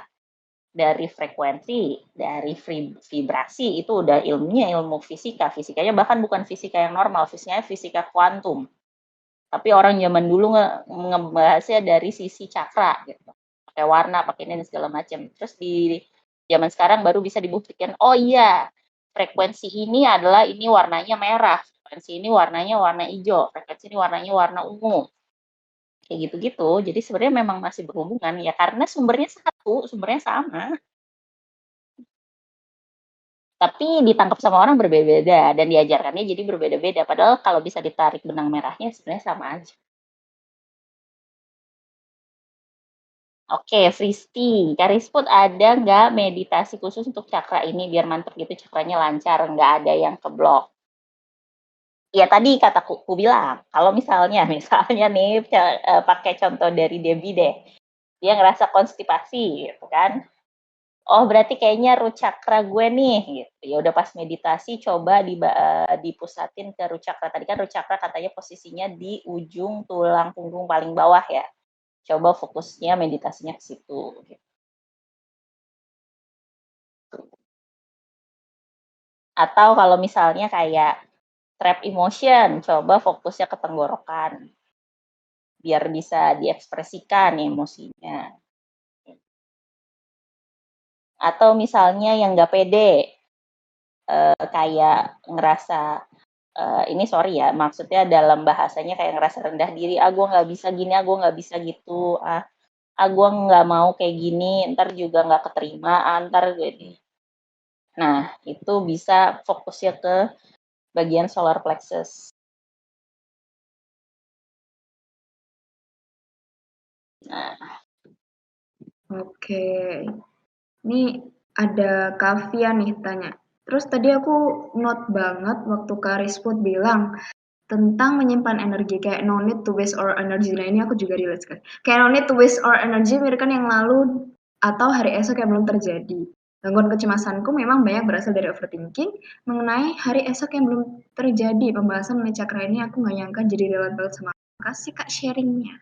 Dari frekuensi, dari vibrasi itu udah ilmunya ilmu fisika. Fisikanya bahkan bukan fisika yang normal, fisikanya fisika kuantum. Tapi orang zaman dulu ngebahasnya dari sisi cakra gitu. Pakai warna, pakai ini dan segala macam. Terus di zaman sekarang baru bisa dibuktikan, oh iya, frekuensi ini adalah ini warnanya merah, frekuensi ini warnanya warna hijau, frekuensi ini warnanya warna ungu. Kayak gitu-gitu. Jadi sebenarnya memang masih berhubungan ya karena sumbernya satu, sumbernya sama. Tapi ditangkap sama orang berbeda-beda dan diajarkannya jadi berbeda-beda. Padahal kalau bisa ditarik benang merahnya sebenarnya sama aja. Oke, Fristi, Karisput ada nggak meditasi khusus untuk cakra ini biar mantep gitu cakranya lancar, nggak ada yang keblok? Ya tadi kataku bilang, kalau misalnya nih pakai contoh dari Debbie deh, dia ngerasa konstipasi gitu kan, oh berarti kayaknya root chakra gue nih gitu. Ya udah pas meditasi coba dipusatin ke root chakra. Tadi kan root chakra katanya posisinya di ujung tulang punggung paling bawah ya. Coba fokusnya meditasinya ke situ gitu. Atau kalau misalnya kayak trap emotion, coba fokusnya ke tenggorokan biar bisa diekspresikan emosinya. Atau misalnya yang nggak pede, kayak ngerasa ini sorry ya, maksudnya dalam bahasanya kayak ngerasa rendah diri, gue nggak bisa gini, gue nggak bisa gitu, gue nggak mau kayak gini, ntar juga nggak keterima, ntar gini. Nah, itu bisa fokusnya ke bagian solar plexus. Nah, Oke, ini ada Kavia nih tanya. Terus tadi aku note banget waktu Kak Rizput bilang tentang menyimpan energi kayak no need to waste our energy. Nah ini aku juga relate sekali. Kayak no need to waste our energy mirip kan yang lalu atau hari esok yang belum terjadi. Gangguan kecemasanku memang banyak berasal dari overthinking mengenai hari esok yang belum terjadi. Pembahasan mengenai cakra ini aku nggak nyangka jadi relate banget sama. Kasih Kak sharingnya.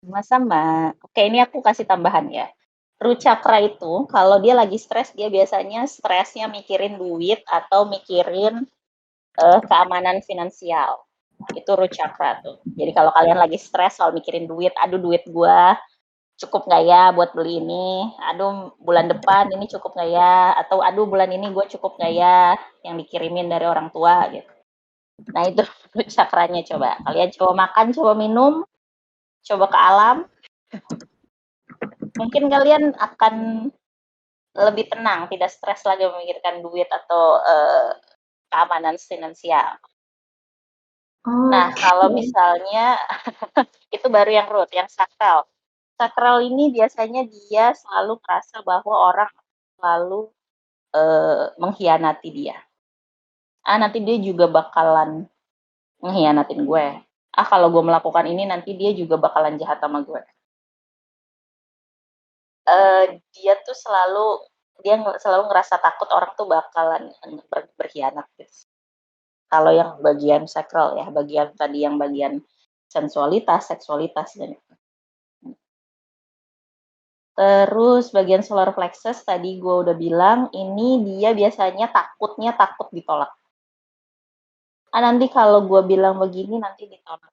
sama-sama. Oke, ini aku kasih tambahan ya. Root chakra itu, kalau dia lagi stres, dia biasanya stresnya mikirin duit atau mikirin keamanan finansial. Itu root chakra tuh. Jadi kalau kalian lagi stres soal mikirin duit, aduh duit gue cukup nggak ya buat beli ini, aduh bulan depan ini cukup nggak ya, atau aduh bulan ini gue cukup nggak ya yang dikirimin dari orang tua gitu. Nah itu root chakranya coba. Kalian coba makan, coba minum, coba ke alam, mungkin kalian akan lebih tenang, tidak stres lagi memikirkan duit atau keamanan finansial. Nah, kalau Oke. misalnya itu baru yang root, yang sakral. Sakral ini biasanya dia selalu merasa bahwa orang selalu mengkhianati dia. Nanti dia juga bakalan mengkhianatin gue. Kalau gue melakukan ini nanti dia juga bakalan jahat sama gue. Dia tuh selalu ngerasa takut orang tuh bakalan berkhianat gitu. Kalau yang bagian sakral ya, bagian tadi yang bagian sensualitas, seksualitas dan terus bagian solar plexus tadi gue udah bilang ini dia biasanya takut ditolak. Nanti kalau gue bilang begini nanti ditolak.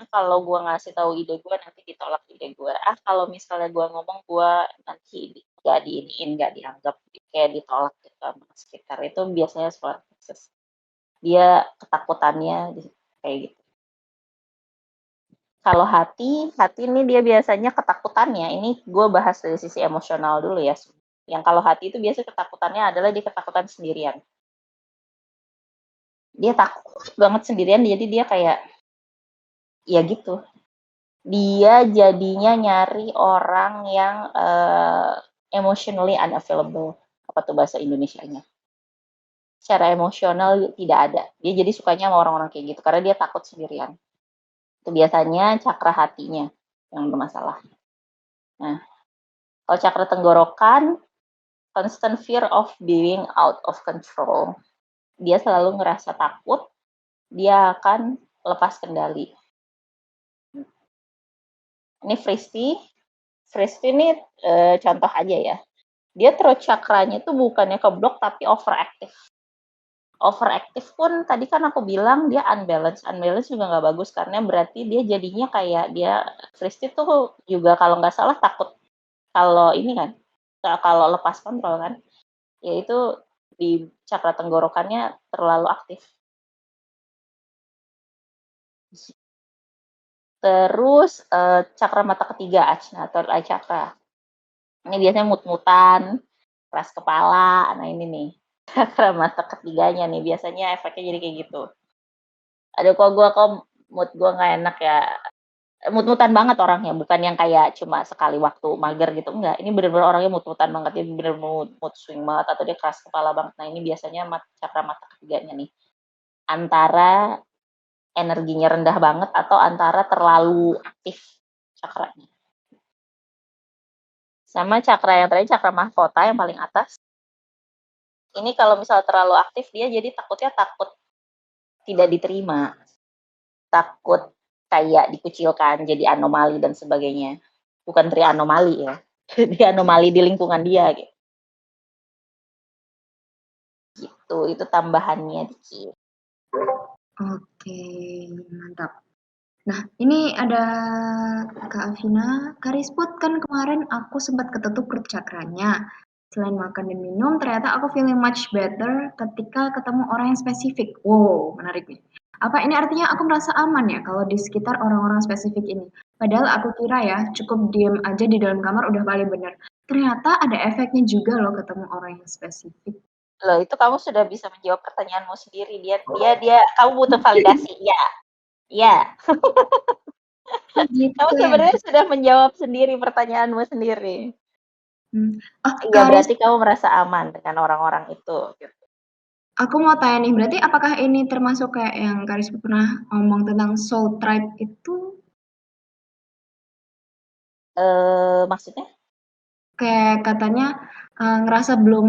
Kalau gue ngasih tahu ide gue nanti ditolak ide gue. Kalau misalnya gue ngomong gue nanti nggak diiniin, nggak dianggap kayak ditolak gitu sama sekitar. Itu biasanya solar plexus. Dia ketakutannya kayak gitu. Kalau hati ini dia biasanya ketakutannya, ini gue bahas dari sisi emosional dulu ya. Yang kalau hati itu biasanya ketakutannya adalah dia ketakutan sendirian. Dia takut banget sendirian, jadi dia kayak, ya gitu. Dia jadinya nyari orang yang emotionally unavailable. Apa tuh bahasa Indonesianya? Secara emosional tidak ada. Dia jadi sukanya sama orang-orang kayak gitu, karena dia takut sendirian. Itu biasanya cakra hatinya yang bermasalah. Nah, kalau cakra tenggorokan, constant fear of being out of control. Dia selalu ngerasa takut, dia akan lepas kendali. Ini Fristi. Fristi ini contoh aja ya. Dia throat cakranya itu bukannya keblok tapi overactive. Overactive pun tadi kan aku bilang dia unbalance. Unbalance juga nggak bagus karena berarti dia jadinya kayak dia Fristi tuh juga kalau nggak salah takut kalau ini kan kalau lepas kontrol kan, yaitu di cakra tenggorokannya terlalu aktif. Terus cakra mata ketiga, Ajna, third eye chakra. Ini biasanya mut-mutan, keras kepala. Nah ini nih, cakra mata ketiganya nih biasanya efeknya jadi kayak gitu. Aduh kok mood gue nggak enak ya. Mut-mutan banget orangnya, bukan yang kayak cuma sekali waktu mager gitu, enggak. Ini bener-bener orangnya mut-mutan banget, dia bener-bener mood swing banget, atau dia keras kepala banget. Nah ini biasanya cakra mata ketiganya nih. Antara energinya rendah banget atau antara terlalu aktif cakranya. Sama cakra yang tadi, cakra mahkota yang paling atas. Ini kalau misalnya terlalu aktif, dia jadi takutnya takut tidak diterima. Takut kayak dikucilkan, jadi anomali dan sebagainya. Bukan tri anomali ya. Jadi anomali di lingkungan dia gitu. Gitu, itu tambahannya dikit. Oke, mantap. Nah, ini ada Kak Afina. Kak Risput, kan kemarin aku sempat ketutup perut cakranya. Selain makan dan minum, ternyata aku feeling much better ketika ketemu orang yang spesifik. Wow, menarik nih. Apa ini artinya aku merasa aman ya kalau di sekitar orang-orang spesifik ini? Padahal aku kira ya, cukup diem aja di dalam kamar udah paling bener. Ternyata ada efeknya juga loh ketemu orang yang spesifik. Loh, itu kamu sudah bisa menjawab pertanyaanmu sendiri. Kamu butuh validasi. Ya, ya. Oh gitu Kamu ya. sebenarnya sudah menjawab sendiri pertanyaanmu sendiri. Oh, Ya, Kak Ris, berarti kamu merasa aman dengan orang-orang itu. Gitu. aku mau tanya nih, berarti apakah ini termasuk kayak yang Kak Ris pernah ngomong tentang soul tribe itu? Maksudnya? Kayak katanya ngerasa belum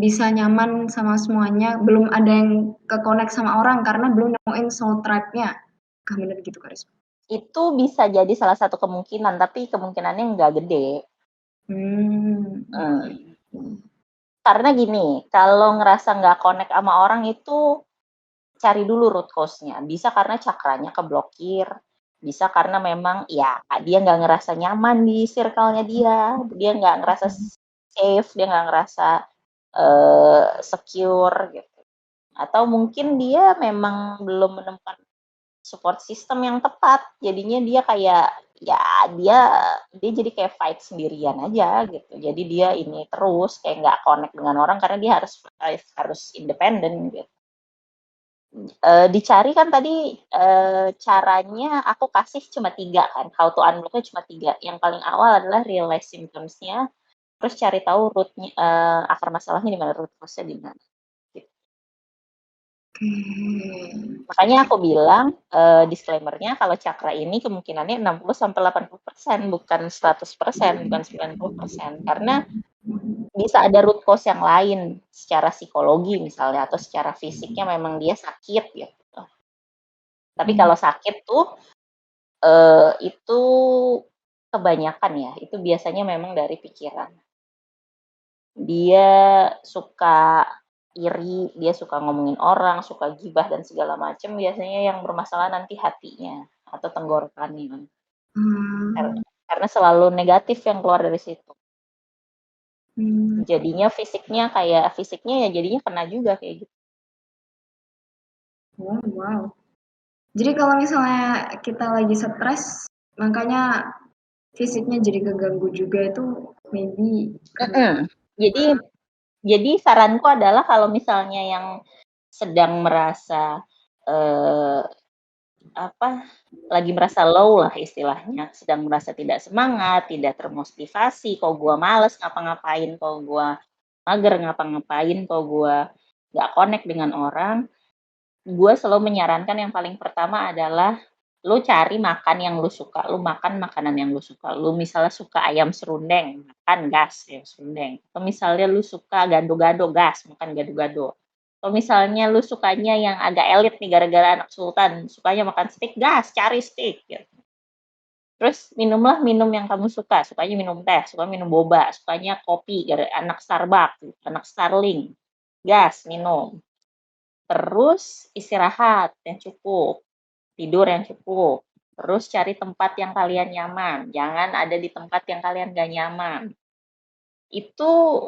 bisa nyaman sama semuanya, belum ada yang ke-connect sama orang karena belum nemuin soul tribe-nya. Kah bener gitu Kak Ris? Itu bisa jadi salah satu kemungkinan, tapi kemungkinannya nggak gede. Oke. Karena gini, kalau ngerasa nggak connect sama orang itu cari dulu root cause-nya. Bisa karena cakranya keblokir, bisa karena memang ya dia nggak ngerasa nyaman di circle-nya dia nggak ngerasa safe, dia nggak ngerasa secure gitu. Atau mungkin dia memang belum menemukan support system yang tepat, jadinya dia kayak ya dia jadi kayak fight sendirian aja gitu. Jadi dia ini terus kayak nggak connect dengan orang karena dia harus independen gitu. Dicari kan tadi caranya aku kasih cuma 3 kan, how to unblock-nya cuma 3. Yang paling awal adalah realize symptoms-nya, terus cari tahu root-nya, akar masalahnya di mana, root cause-nya di mana. Gitu. Makanya aku bilang disclaimer-nya kalau cakra ini kemungkinannya 60-80%, bukan 100%, bukan 90%. Karena bisa ada root cause yang lain secara psikologi misalnya atau secara fisiknya memang dia sakit gitu. Tapi kalau sakit tuh itu kebanyakan ya, itu biasanya memang dari pikiran. Dia suka iri, dia suka ngomongin orang, suka gibah dan segala macam, biasanya yang bermasalah nanti hatinya atau tenggorokannya. Karena selalu negatif yang keluar dari situ. Jadinya fisiknya ya jadinya kena juga kayak gitu. Wow. Jadi kalau misalnya kita lagi stres, Makanya fisiknya jadi keganggu juga itu maybe karena Jadi jadi saranku adalah kalau misalnya yang sedang merasa eh, lagi merasa low lah istilahnya, sedang merasa tidak semangat, tidak termotivasi, kok gua males ngapa-ngapain, kok gua mager ngapa-ngapain, kok gua nggak connect dengan orang, gue selalu menyarankan yang paling pertama adalah lu cari makan yang lu suka, lu makan makanan yang lu suka. Lu misalnya suka ayam serundeng, makan gas ayam serundeng. Atau misalnya lu suka gado-gado, gas, makan gado-gado. Atau misalnya lu sukanya yang agak elit nih gara-gara anak sultan, sukanya makan steak, gas, cari steak gitu. Terus minumlah minum yang kamu suka, sukanya minum teh, suka minum boba, sukanya kopi, anak Starbucks, anak Starling, gas, minum. Terus istirahat yang cukup, tidur yang cukup. Terus cari tempat yang kalian nyaman, jangan ada di tempat yang kalian gak nyaman. Itu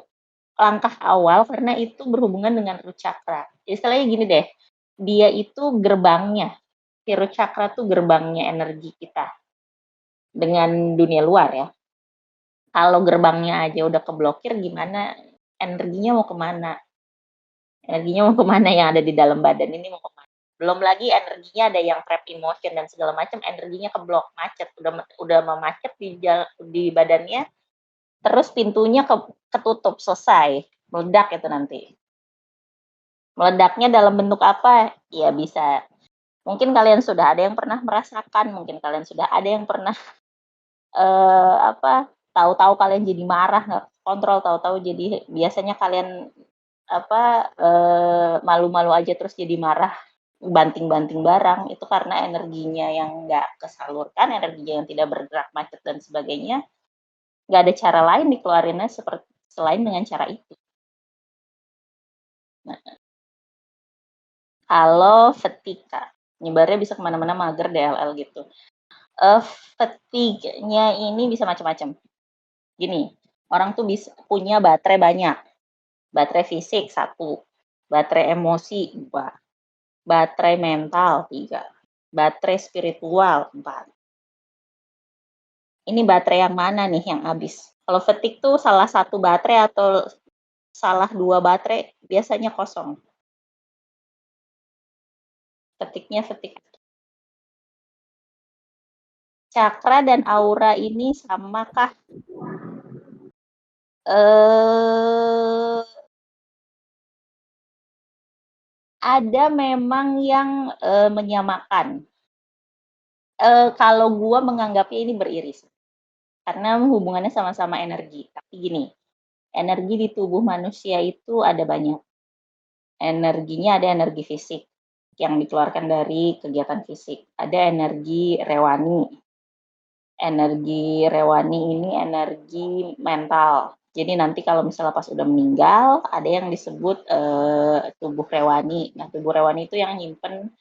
langkah awal karena itu berhubungan dengan root chakra. Istilahnya gini deh, dia itu gerbangnya. Si root chakra tuh gerbangnya energi kita dengan dunia luar ya. Kalau gerbangnya aja udah keblokir, gimana energinya mau kemana? Energinya mau kemana yang ada di dalam badan ini mau kemana? Belum lagi energinya ada yang trap emotion dan segala macam, energinya keblok, macet, udah memacet di badannya, terus pintunya ketutup, selesai, meledak itu nanti. Meledaknya dalam bentuk apa? Ya bisa. Mungkin kalian sudah ada yang pernah merasakan, mungkin kalian sudah ada yang pernah tahu-tahu kalian jadi marah nggak kontrol, tahu-tahu jadi biasanya kalian malu-malu aja terus jadi marah, banting-banting barang, itu karena energinya yang nggak kesalurkan, energinya yang tidak bergerak, macet dan sebagainya, nggak ada cara lain dikeluarinnya seperti selain dengan cara itu. Nah, kalau fatigue, nyebarnya bisa kemana-mana, mager, DLL gitu. Fatigue-nya ini bisa macam-macam. Gini, orang tuh bisa punya baterai banyak, baterai fisik 1, baterai emosi 2, baterai mental 3, baterai spiritual 4. Ini baterai yang mana nih yang habis? Kalau fatigue tuh salah satu baterai atau salah 2 baterai biasanya kosong. Fatigue-nya fatigue. Cakra dan aura ini samakah? Ada memang yang menyamakan. Kalau gue menganggapnya ini beriris. Karena hubungannya sama-sama energi. Tapi gini, energi di tubuh manusia itu ada banyak. Energinya ada energi fisik yang dikeluarkan dari kegiatan fisik. Ada energi rewani. Energi rewani ini energi mental. Jadi nanti kalau misalnya pas udah meninggal, ada yang disebut tubuh rewani. Nah, tubuh rewani itu yang nyimpen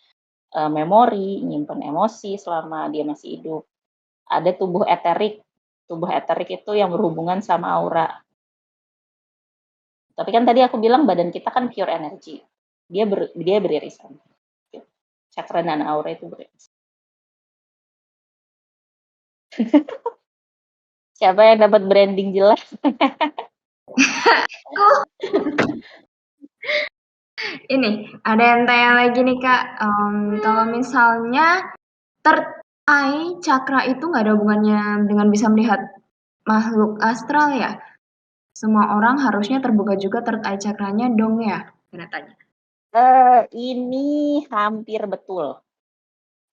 memori, nyimpen emosi selama dia masih hidup. Ada tubuh eterik. Tubuh eterik itu yang berhubungan sama aura. Tapi kan tadi aku bilang badan kita kan pure energy. Dia beririsan. Cakra dan aura itu beririsan. Siapa yang dapat branding jelas? Ini ada yang tanya lagi nih Kak, kalau misalnya third eye chakra itu nggak ada hubungannya dengan bisa melihat makhluk astral ya? Semua orang harusnya terbuka juga third eye chakranya dong ya? Tanya. Ini hampir betul.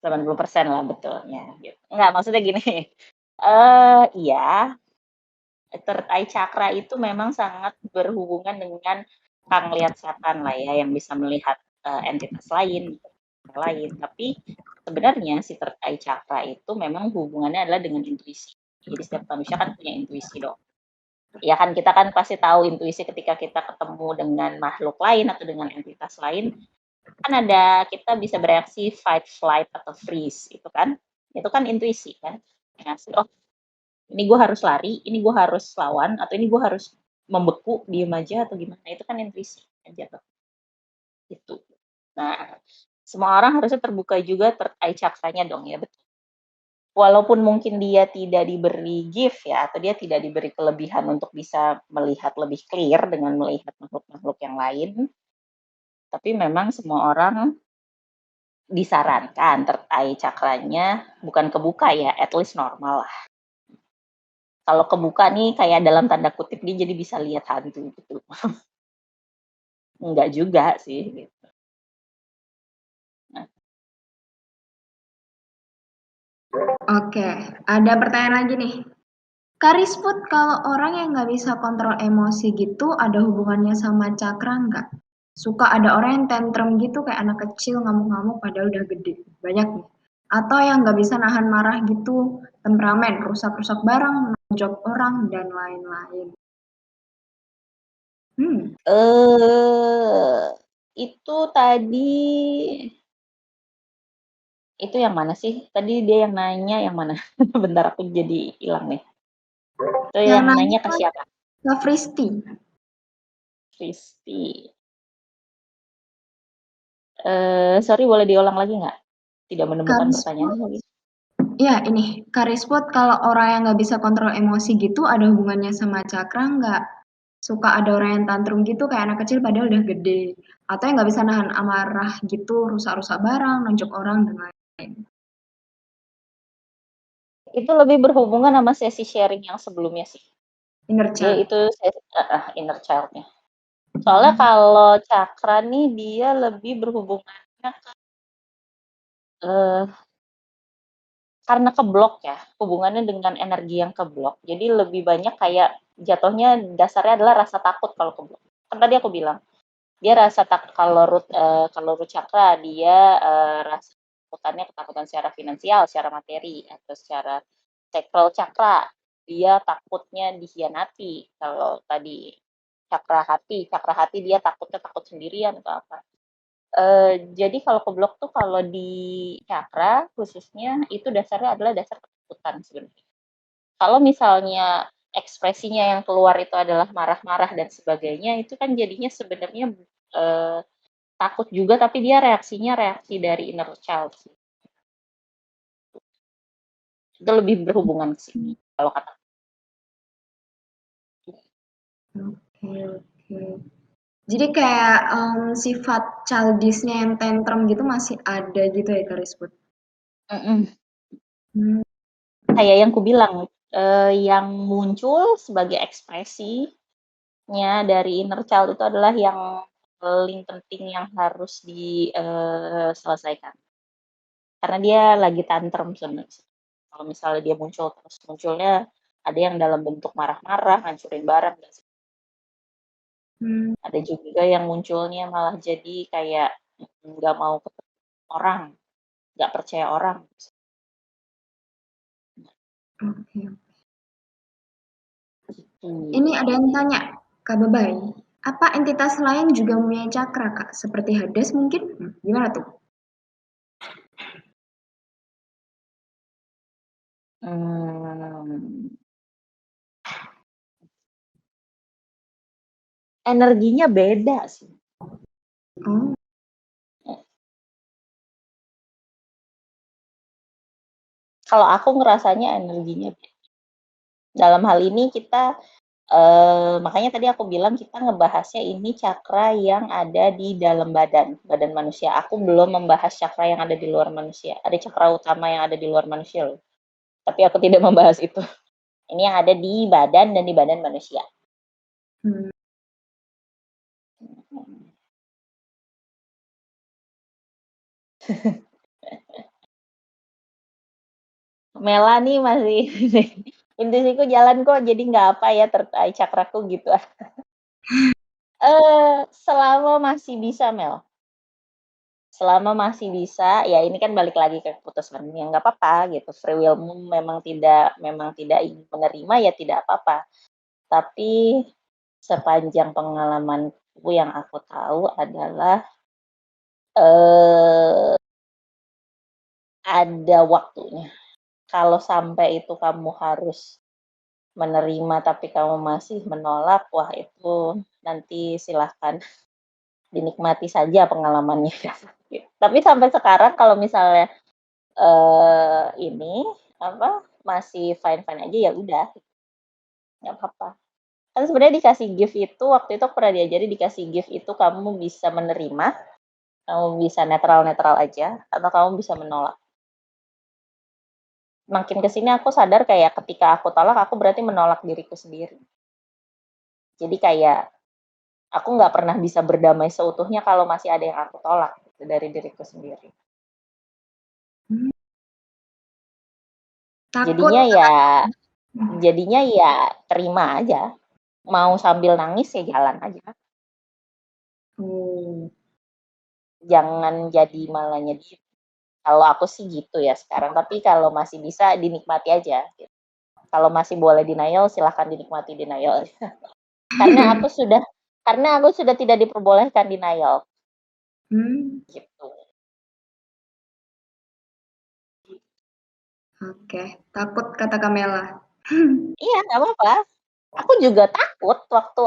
80% lah betulnya. Gitu. Enggak, maksudnya gini. Iya, third eye chakra itu memang sangat berhubungan dengan penglihatan setan lah ya, yang bisa melihat entitas lain, Tapi sebenarnya si third eye chakra itu memang hubungannya adalah dengan intuisi. Jadi setiap manusia kan punya intuisi dong. Ya kan kita kan pasti tahu intuisi ketika kita ketemu dengan makhluk lain atau dengan entitas lain, kan ada kita bisa bereaksi fight, flight atau freeze itu kan intuisi kan, ngasih ini gue harus lari, ini gue harus lawan, atau ini gue harus membeku, diem aja atau gimana, itu kan intuisi aja tuh. Gitu. Nah, semua orang harusnya terbuka juga third eye chakranya dong ya, betul. walaupun mungkin dia tidak diberi gift ya, atau dia tidak diberi kelebihan untuk bisa melihat lebih clear dengan melihat makhluk-makhluk yang lain, tapi memang semua orang disarankan eye cakranya bukan kebuka ya, at least normal lah. Kalau kebuka nih kayak dalam tanda kutip dia jadi bisa lihat hantu gitu. Enggak juga sih gitu. Nah, Oke, ada pertanyaan lagi nih. Karisput, kalau orang yang nggak bisa kontrol emosi gitu, ada hubungannya sama cakra nggak? Suka ada orang yang tantrum gitu, kayak anak kecil ngamuk-ngamuk padahal udah gede. Banyak nih. Atau yang nggak bisa nahan marah gitu, temperamen, rusak-rusak barang, nonjok orang, dan lain-lain. eh itu tadi itu yang mana sih? Tadi dia yang nanya yang mana? Bentar aku jadi hilang nih. Itu Yang yang nanya nanya ke siapa? ke Fristi. Kristi. Sorry boleh diulang lagi nggak? Tidak menemukan pertanyaan Karisput, lagi. ya ini, Karisput kalau orang yang nggak bisa kontrol emosi gitu, ada hubungannya sama cakra nggak? Suka ada orang yang tantrum gitu kayak anak kecil padahal udah gede. Atau yang nggak bisa nahan amarah gitu, rusak-rusak barang, nonjok orang, dan lain-lain. Itu lebih berhubungan sama sesi sharing yang sebelumnya sih. Inner Dia child. itu inner child-nya. Soalnya kalau cakra nih dia lebih berhubungannya ke karena keblok ya, hubungannya dengan energi yang keblok. Jadi lebih banyak kayak jatuhnya dasarnya adalah rasa takut kalau keblok. Kan tadi aku bilang, dia rasa takut kalau root chakra dia rasa ketakutan secara finansial, secara materi atau secara sacral chakra. Dia takutnya dikhianati. Kalau tadi cakra hati dia takutnya takut sendirian atau apa. Jadi kalau keblok tuh kalau di cakra khususnya itu dasarnya adalah dasar ketakutan sebenarnya. Kalau misalnya ekspresinya yang keluar itu adalah marah-marah dan sebagainya, itu kan jadinya sebenarnya takut juga, tapi dia reaksinya reaksi dari inner child sih. Itu lebih berhubungan ke sini kalau kata. Oke, oke. Jadi kayak sifat childish-nya yang tantrum gitu masih ada gitu ya Karisput? Mm-mm. Hmm, Kayak yang ku bilang, yang muncul sebagai ekspresinya dari inner child itu adalah yang paling penting yang harus diselesaikan. Karena dia lagi tantrum sebenarnya. Kalau misalnya dia muncul terus munculnya ada yang dalam bentuk marah-marah, hancurin barang dan hmm, ada juga yang munculnya malah jadi kayak nggak mau ketemu orang, nggak percaya orang. oke. Ini Gitu. ada yang tanya, Kak Babai, apa entitas lain juga mempunyai cakra, Kak? Seperti Hades mungkin? Gimana tuh? Hmm, energinya beda sih. Oh, Kalau aku ngerasanya energinya beda. Dalam hal ini kita makanya tadi aku bilang kita ngebahasnya ini cakra yang ada di dalam badan manusia. Aku belum membahas cakra yang ada di luar manusia. Ada cakra utama yang ada di luar manusia loh. Tapi aku tidak membahas itu. Ini yang ada di badan dan di badan manusia. hmm, Mela nih masih intuisiku jalan kok jadi nggak apa ya cakraku gitu. Selama masih bisa Mel. Selama masih bisa, ya ini kan balik lagi ke keputusan ya nggak apa-apa gitu. Free willmu memang tidak ingin menerima ya tidak apa-apa. Tapi sepanjang pengalamanku yang aku tahu adalah ada waktunya. Kalau sampai itu kamu harus menerima tapi kamu masih menolak, wah itu nanti silahkan dinikmati saja pengalamannya. Tapi sampai sekarang kalau misalnya ini masih fine-fine aja, ya udah, nggak apa-apa. Kan sebenarnya dikasih gift itu, waktu itu aku pernah diajari dikasih gift itu kamu bisa menerima, kamu bisa netral-netral aja, atau kamu bisa menolak. Makin ke sini aku sadar kayak ketika aku tolak, aku berarti menolak diriku sendiri. Jadi kayak aku nggak pernah bisa berdamai seutuhnya kalau masih ada yang aku tolak gitu, dari diriku sendiri. Hmm, takut. Jadinya ya, jadinya ya terima aja. Mau sambil nangis ya jalan aja. Oh, Jangan jadi malah nyedih. Kalau aku sih gitu ya sekarang. Tapi kalau masih bisa dinikmati aja. Gitu. Kalau masih boleh denial, silahkan dinikmati denial. karena aku sudah tidak diperbolehkan denial. Gitu. Oke, takut kata Kamela. Iya, nggak apa-apa. Aku juga takut waktu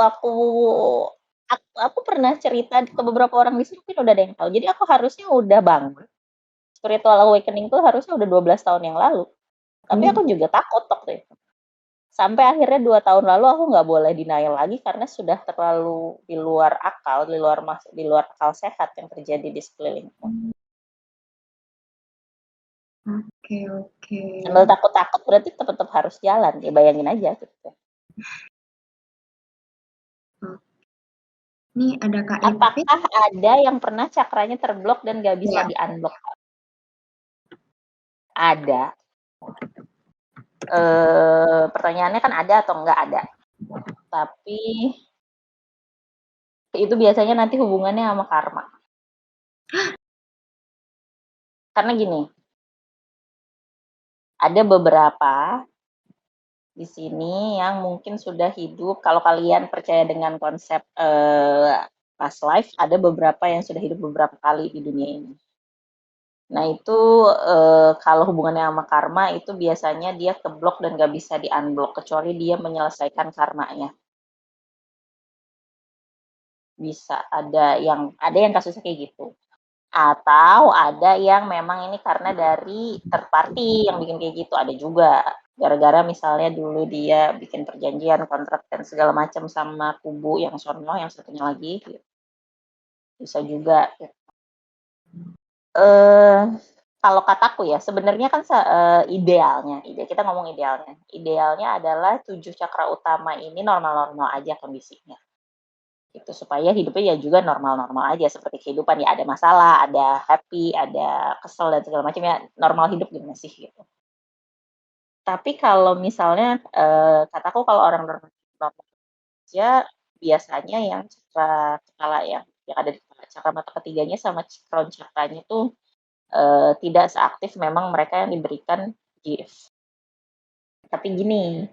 aku pernah cerita ke beberapa orang di sini, mungkin udah ada yang tahu. Jadi aku harusnya udah bangun. Spiritual awakening tuh harusnya udah 12 tahun yang lalu. Tapi aku juga takut waktu itu. Sampai akhirnya 2 tahun lalu aku nggak boleh denial lagi karena sudah terlalu di luar akal, di luar akal sehat yang terjadi di sekelilingku. Oke. Sambil takut-takut berarti tetap harus jalan. Ya bayangin aja gitu. Nih ada Kak Ipin. Apakah ada yang pernah cakranya terblok dan nggak bisa Ya. di-unblock? Ada. Pertanyaannya kan ada atau enggak ada. Tapi itu biasanya nanti hubungannya sama karma. Karena gini, ada beberapa di sini yang mungkin sudah hidup. Kalau kalian percaya dengan konsep past life, ada beberapa yang sudah hidup beberapa kali di dunia ini. Nah itu kalau hubungannya sama karma itu biasanya dia keblok dan gak bisa di-unblock kecuali dia menyelesaikan karmanya. Bisa ada yang kasusnya kayak gitu. Atau ada yang memang ini karena dari third party yang bikin kayak gitu, ada juga. Gara-gara misalnya dulu dia bikin perjanjian, kontrak dan segala macam sama kubu yang sono, yang satunya lagi. Bisa juga. Kalau kataku ya, sebenarnya kan idealnya, kita ngomong idealnya. Idealnya adalah 7 cakra utama ini normal-normal aja kondisinya. Gitu, supaya hidupnya ya juga normal-normal aja seperti kehidupan ya ada masalah, ada happy, ada kesel dan segala macam ya normal hidup gimana sih gitu. Tapi kalau misalnya kataku kalau orang normal aja biasanya yang cakra kepala yang ada di kepala cakra mata ketiganya sama crown cakranya tuh tidak seaktif memang mereka yang diberikan gift. Tapi gini,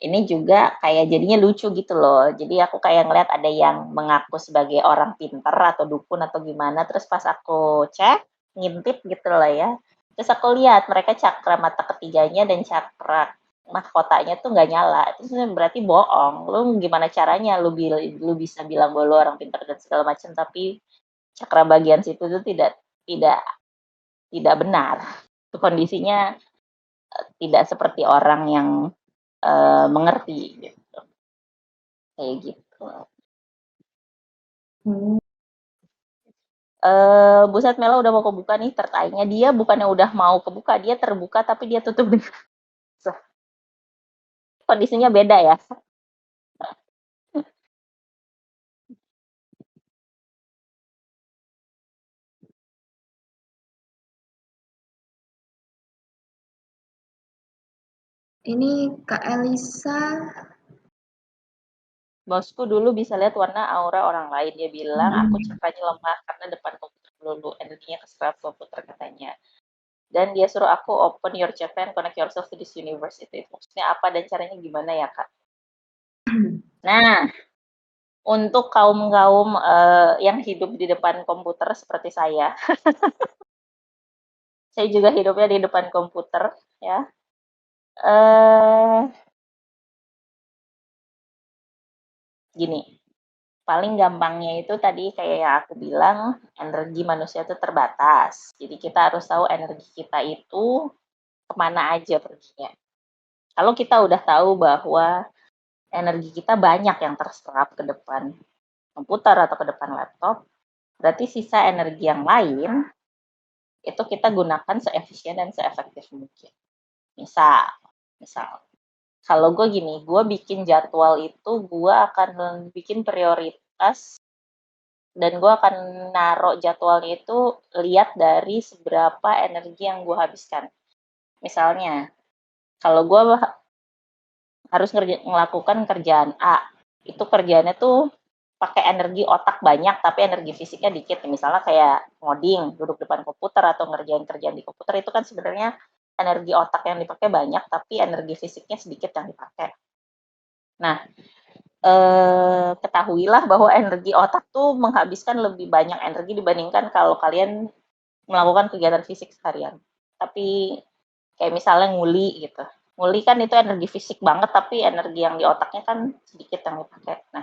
ini juga kayak jadinya lucu gitu loh. Jadi aku kayak ngeliat ada yang mengaku sebagai orang pinter atau dukun atau gimana. Terus pas aku cek, ngintip gitu loh ya. Terus aku lihat mereka cakra mata ketiganya dan cakra mahkotanya tuh nggak nyala. Terus berarti bohong. Lu gimana caranya lu bisa bilang bahwa lu orang pinter dan segala macam tapi cakra bagian situ tuh tidak tidak benar. Itu kondisinya tidak seperti orang yang mengerti gitu. Kayak gitu. Buset Mela udah mau kebuka nih tertaiknya dia bukannya udah mau kebuka dia terbuka tapi dia tutup dengan kondisinya beda ya. Ini Kak Elisa. Bosku dulu bisa lihat warna aura orang lain. Dia bilang aku cakranya lemah karena depan komputer dulu energinya keserap komputer katanya. Dan dia suruh aku open your chakra and connect yourself to this universe itu. Maksudnya apa dan caranya gimana ya kak? Nah, untuk kaum-kaum yang hidup di depan komputer seperti saya juga hidupnya di depan komputer ya. Gini, paling gampangnya itu tadi kayak yang aku bilang energi manusia itu terbatas. Jadi kita harus tahu energi kita itu kemana aja perginya. Kalau kita udah tahu bahwa energi kita banyak yang terserap ke depan komputer atau ke depan laptop, berarti sisa energi yang lain itu kita gunakan seefisien dan seefektif mungkin. Misal, misal, kalau gue gini, gue bikin jadwal itu gue akan bikin prioritas dan gue akan naruh jadwalnya itu lihat dari seberapa energi yang gue habiskan. Misalnya, kalau gue harus melakukan kerjaan A, itu kerjaannya tuh pakai energi otak banyak tapi energi fisiknya dikit. Misalnya kayak ngoding, duduk depan komputer atau ngerjain kerjaan di komputer, itu kan sebenarnya energi otak yang dipakai banyak tapi energi fisiknya sedikit yang dipakai. Nah, ketahuilah bahwa energi otak tuh menghabiskan lebih banyak energi dibandingkan kalau kalian melakukan kegiatan fisik seharian. Tapi kayak misalnya nguli gitu. Nguli kan itu energi fisik banget, tapi energi yang di otaknya kan sedikit yang dipakai. Nah,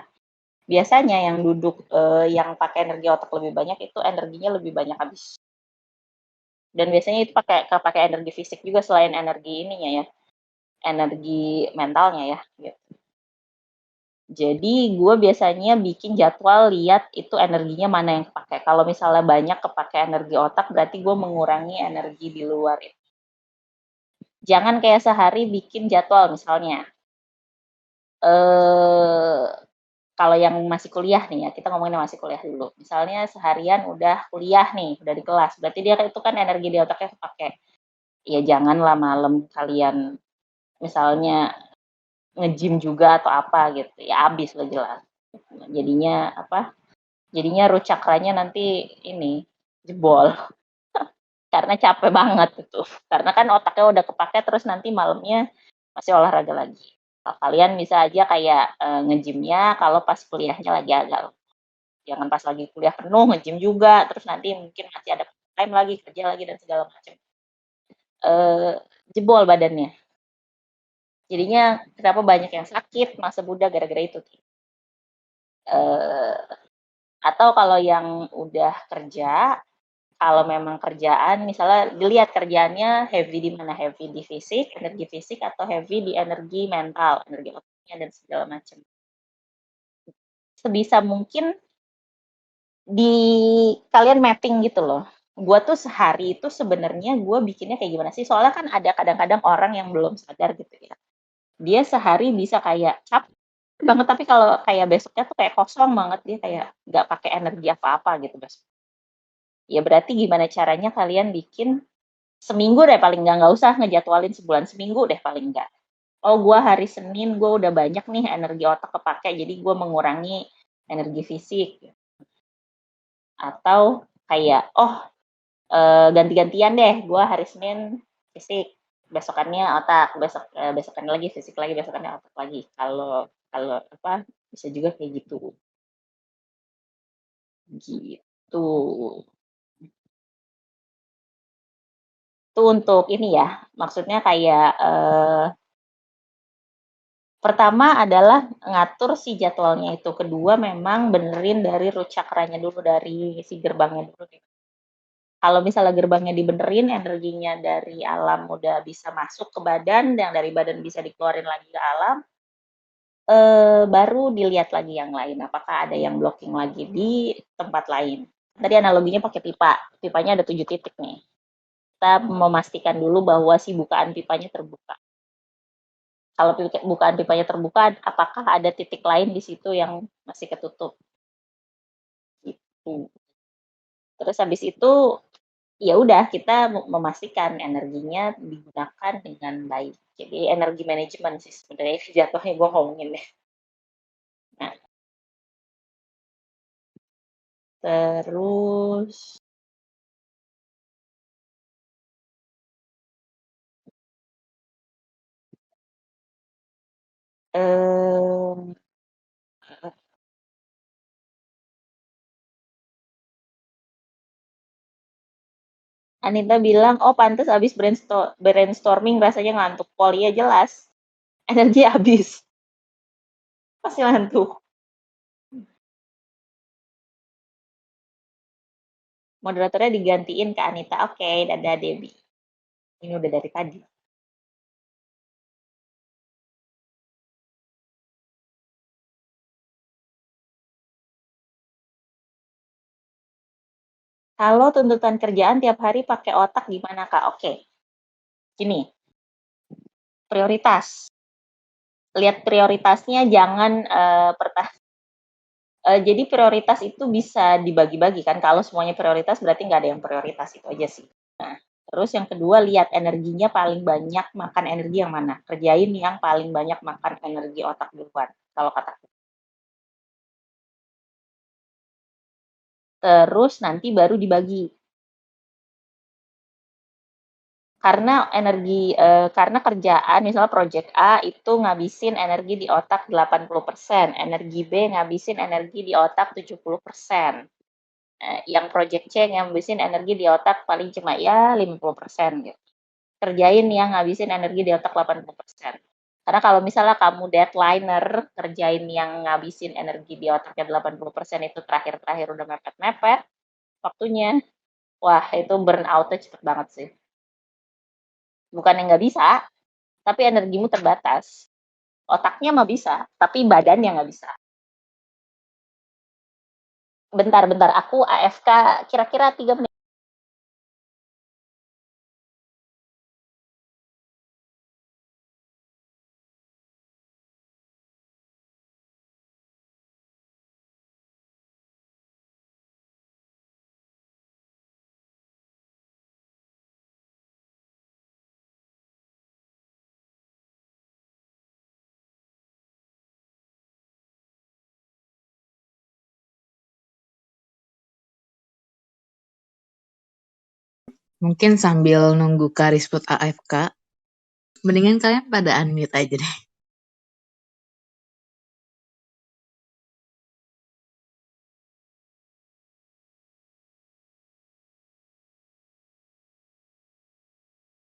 biasanya yang duduk yang pakai energi otak lebih banyak itu energinya lebih banyak habis. Dan biasanya itu pakai energi fisik juga selain energi ininya ya, energi mentalnya ya. Gitu. Jadi gue biasanya bikin jadwal lihat itu energinya mana yang kepake. Kalau misalnya banyak kepake energi otak, berarti gue mengurangi energi di luar itu. Jangan kayak sehari bikin jadwal misalnya. Kalau yang masih kuliah nih ya, kita ngomongin masih kuliah dulu. Misalnya seharian udah kuliah nih, udah di kelas, berarti dia itu kan energi di otaknya kepake. Ya janganlah malam kalian misalnya nge-gym juga atau apa gitu, ya habis lah jelas. Jadinya apa? Jadinya root chakranya nanti ini jebol karena capek banget itu. Karena kan otaknya udah kepake terus nanti malamnya masih olahraga lagi. Kalian bisa aja kayak nge-gymnya kalau pas kuliahnya lagi agak. Jangan pas lagi kuliah penuh nge-gym juga, terus nanti mungkin masih ada time lagi, kerja lagi dan segala macam. Jebol badannya. Jadinya kenapa banyak yang sakit masa muda gara-gara itu. Atau kalau yang udah kerja, kalau memang kerjaan misalnya dilihat kerjaannya heavy di mana, heavy di fisik, energi fisik atau heavy di energi mental, energi otaknya dan segala macam. Sebisa mungkin di kalian mapping gitu loh. Gue tuh sehari itu sebenarnya gue bikinnya kayak gimana sih? Soalnya kan ada kadang-kadang orang yang belum sadar gitu ya. Dia sehari bisa kayak capek banget tapi kalau kayak besoknya tuh kayak kosong banget, dia kayak nggak pakai energi apa-apa gitu besok. Ya berarti gimana caranya kalian bikin seminggu deh paling nggak usah ngejadwalin sebulan, seminggu deh paling nggak. Oh gue hari Senin gue udah banyak nih energi otak kepake, jadi gue mengurangi energi fisik. Atau kayak ganti-gantian deh, gue hari Senin fisik, besokannya otak, besokannya lagi fisik lagi, besokannya otak lagi. Kalau kalau apa bisa juga kayak gitu. Gitu. Itu untuk ini ya, maksudnya kayak pertama adalah ngatur si jadwalnya itu. Kedua memang benerin dari root chakranya dulu, dari si gerbangnya dulu. Kalau misalnya gerbangnya dibenerin, energinya dari alam udah bisa masuk ke badan, yang dari badan bisa dikeluarin lagi ke alam, baru dilihat lagi yang lain. Apakah ada yang blocking lagi di tempat lain. Tadi analoginya pakai pipa. Pipanya ada 7 titik nih. Kita memastikan dulu bahwa si bukaan pipanya terbuka. Kalau bukaan pipanya terbuka, apakah ada titik lain di situ yang masih ketutup? Gitu. Terus habis itu ya udah kita memastikan energinya digunakan dengan baik. Jadi energi manajemen sih sebenarnya jatuhnya gue ngomongin deh. Nah, terus eh Anita bilang, oh pantas abis brainstorming rasanya ngantuk. Pol, ya jelas. Energi habis. Pasti ngantuk. Moderatornya digantiin ke Anita. Oke, dadah Debbie. Ini udah dari tadi. Kalau tuntutan kerjaan tiap hari pakai otak gimana, Kak? Oke, gini, prioritas. Lihat prioritasnya, jangan jadi prioritas itu bisa dibagi-bagi kan. Kalau semuanya prioritas berarti nggak ada yang prioritas, itu aja sih. Nah, terus yang kedua, lihat energinya paling banyak makan energi yang mana. Kerjain yang paling banyak makan energi otak duluan, kalau kataku. Terus nanti baru dibagi. Karena kerjaan misalnya project A itu ngabisin energi di otak 80%, energi B ngabisin energi di otak 70%. Yang project C ngabisin energi di otak paling cuma ya 50% gitu. Kerjain yang ngabisin energi di otak 80%. Karena kalau misalnya kamu deadliner, kerjain yang ngabisin energi di otaknya 80% itu terakhir-terakhir udah mepet-mepet waktunya. Wah, itu burn out-nya cepet banget sih. Bukan yang nggak bisa, tapi energimu terbatas. Otaknya mah bisa, tapi badannya nggak bisa. Bentar, aku AFK kira-kira 3 menit. Mungkin sambil nunggu Karisput AFK, mendingan kalian pada unmute aja deh.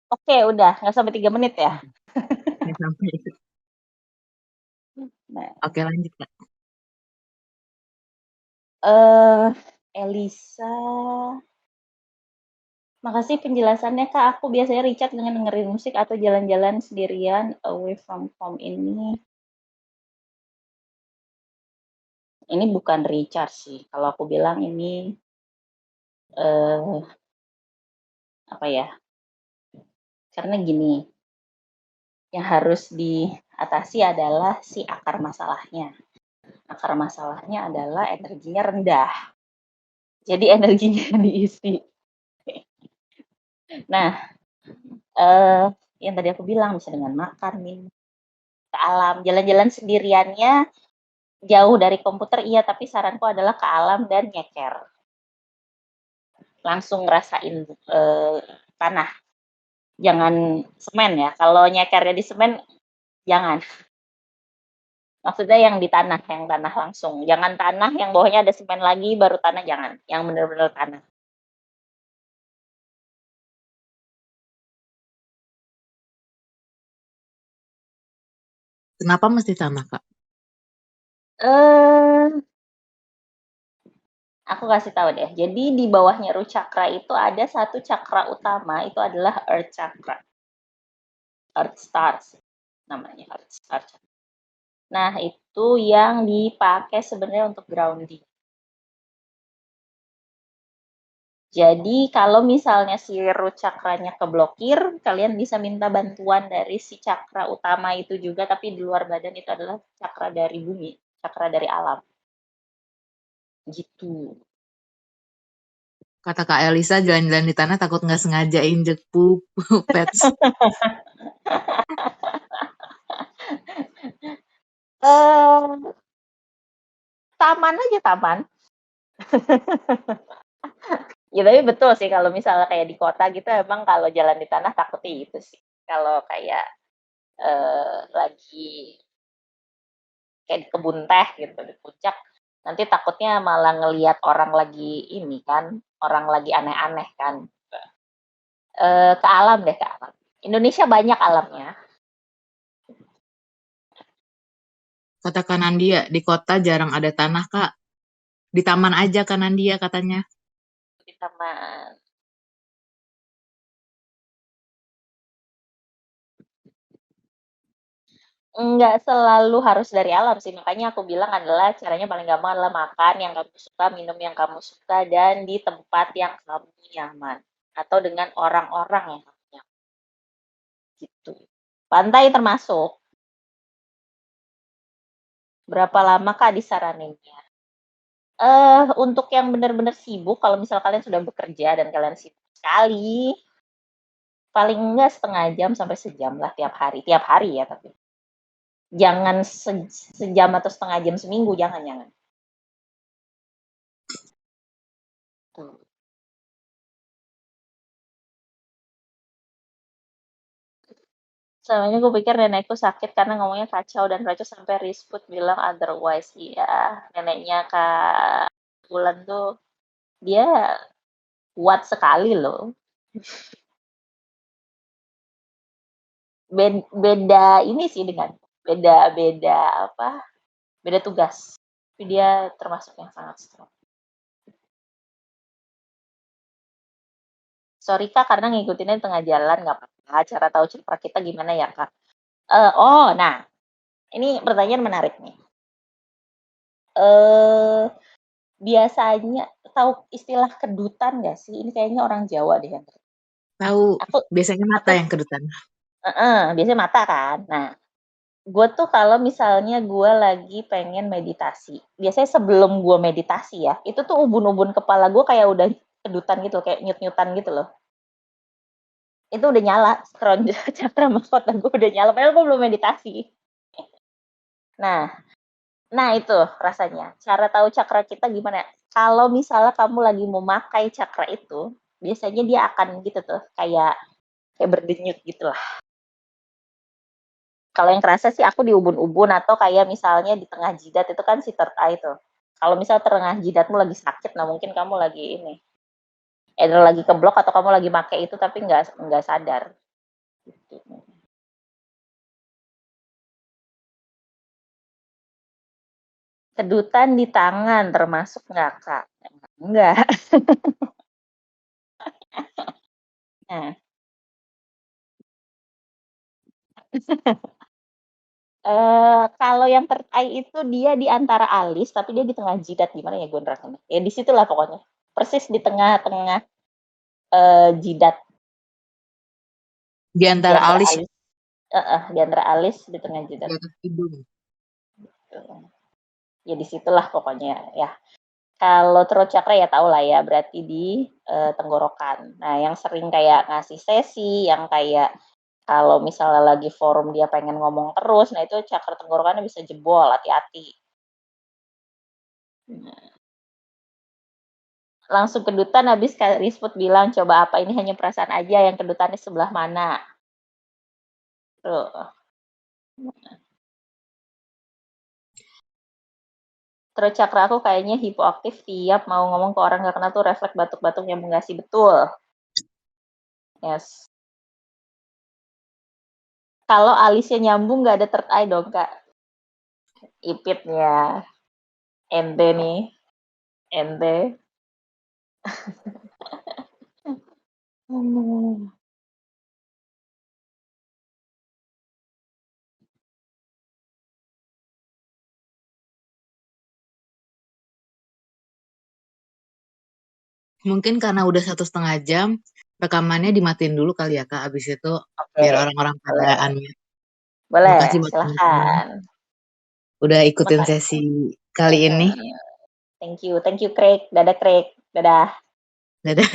Oke, udah. Nggak sampai 3 menit ya? Nggak sampai. Nah, Oke, lanjut Kak. Elisa, makasih penjelasannya Kak. Aku biasanya Richard dengan dengerin musik atau jalan-jalan sendirian away from home ini. Ini bukan Richard sih. Kalau aku bilang ini eh apa ya? Karena gini, yang harus diatasi adalah si akar masalahnya. Akar masalahnya adalah energinya rendah. Jadi energinya diisi. Nah, yang tadi aku bilang bisa dengan makan, minum, ke alam, jalan-jalan sendiriannya jauh dari komputer iya, tapi saranku adalah ke alam dan nyeker. Langsung ngerasain tanah. Jangan semen ya. Kalau nyekernya di semen jangan. Maksudnya yang di tanah, yang tanah langsung. Jangan tanah yang bawahnya ada semen lagi baru tanah, jangan. Yang benar-benar tanah. Kenapa mesti tanah, Kak? Eh, aku kasih tahu deh. Jadi di bawahnya Root Chakra itu ada satu cakra utama, itu adalah Earth Chakra. Earth Stars namanya, Earth Star. Nah, itu yang dipakai sebenarnya untuk grounding. Jadi kalau misalnya si root cakranya keblokir, kalian bisa minta bantuan dari si cakra utama itu juga, tapi di luar badan itu adalah cakra dari bumi, cakra dari alam. Gitu. Kata Kak Elisa, jalan-jalan di tanah takut nggak sengaja injek pup, pets. Taman aja taman. Ya tapi betul sih kalau misalnya kayak di kota gitu emang kalau jalan di tanah takutnya itu sih. Kalau kayak lagi kayak di kebun teh gitu di puncak, nanti takutnya malah ngelihat orang lagi ini kan, orang lagi aneh-aneh kan. Ke alam deh, ke alam. Indonesia banyak alamnya. Kata Kanandia, di kota jarang ada tanah, Kak. Di taman aja Kanandia katanya. Di taman. Nggak selalu harus dari alam sih, makanya aku bilang adalah caranya paling gampang adalah makan yang kamu suka, minum yang kamu suka, dan di tempat yang kamu nyaman. Atau dengan orang-orang yang kamu nyaman, gitu. Pantai termasuk. Berapa lama Kak disaraninnya? Untuk yang benar-benar sibuk, kalau misal kalian sudah bekerja dan kalian sibuk sekali, paling enggak setengah jam sampai sejam lah tiap hari ya tapi. Jangan sejam atau setengah jam seminggu, jangan. Tuh. Soalnya gue pikir nenekku sakit karena ngomongnya kacau dan kacau sampai Rizput bilang otherwise. Iya, neneknya Kak Bulan tuh dia kuat sekali loh. Beda ini sih dengan beda apa? Beda tugas. Tapi dia termasuk yang sangat strong. Sorry Kak, karena ngikutinnya di tengah jalan nggak apa-apa. Cara tahu cipra kita gimana ya Kak? Nah, ini pertanyaan menarik nih. Eh, biasanya tahu istilah kedutan nggak sih? Ini kayaknya orang Jawa deh yang Tahu, aku biasanya mata aku yang kedutan. biasanya mata kan. Nah, gue tuh kalau misalnya gue lagi pengen meditasi, biasanya sebelum gue meditasi ya, itu tuh ubun-ubun kepala gue kayak udah kedutan gitu, kayak nyut-nyutan gitu loh. Itu udah nyala, cakra mahkota gue udah nyala, padahal gue belum meditasi. Nah, itu rasanya. Cara tahu cakra kita gimana? Kalau misalnya kamu lagi mau memakai cakra itu, biasanya dia akan gitu tuh, kayak berdenyut gitu lah. Kalau yang kerasa sih aku di ubun-ubun atau kayak misalnya di tengah jidat itu kan si third eye tuh. Kalau misal tengah jidatmu lagi sakit, nah mungkin kamu lagi ini, either lagi keblok atau kamu lagi make itu tapi nggak sadar. Gitu. Kedutan di tangan termasuk nggak Kak? Enggak. Nah, kalau yang third eye itu dia di antara alis, tapi dia di tengah jidat. Gimana ya gue nerangnya? Ya di situlah pokoknya. Persis di tengah-tengah jidat. Di Di antara antara alis alis. Di antara alis, di tengah jidat. di atas hidung. Ya di situlah pokoknya ya. Kalau throat chakra ya tau lah ya, berarti di tenggorokan. Nah, yang sering kayak ngasih sesi, yang kayak kalau misalnya lagi forum dia pengen ngomong terus, nah itu cakra tenggorokannya bisa jebol, hati-hati. Langsung kedutan habis Kak Rizput bilang, coba apa ini hanya perasaan aja, yang kedutannya sebelah mana. Tuh. Terus cakra aku kayaknya hipoaktif tiap mau ngomong ke orang gak kenal tuh refleks batuk-batuk nyambung gak sih? Betul. Yes. Kalau alisnya nyambung gak ada third eye dong Kak. Ipitnya. Ente nih. Ente. Mungkin karena udah 1,5 jam, rekamannya dimatiin dulu kali ya Kak. Abis itu Oke, biar orang-orang pada boleh. unmute. Boleh, Makasih buat teman-teman. silahkan. Udah ikutin Makasih. sesi kali ini. Thank you, Craig. Dadah, Craig. Dadah. Dadah.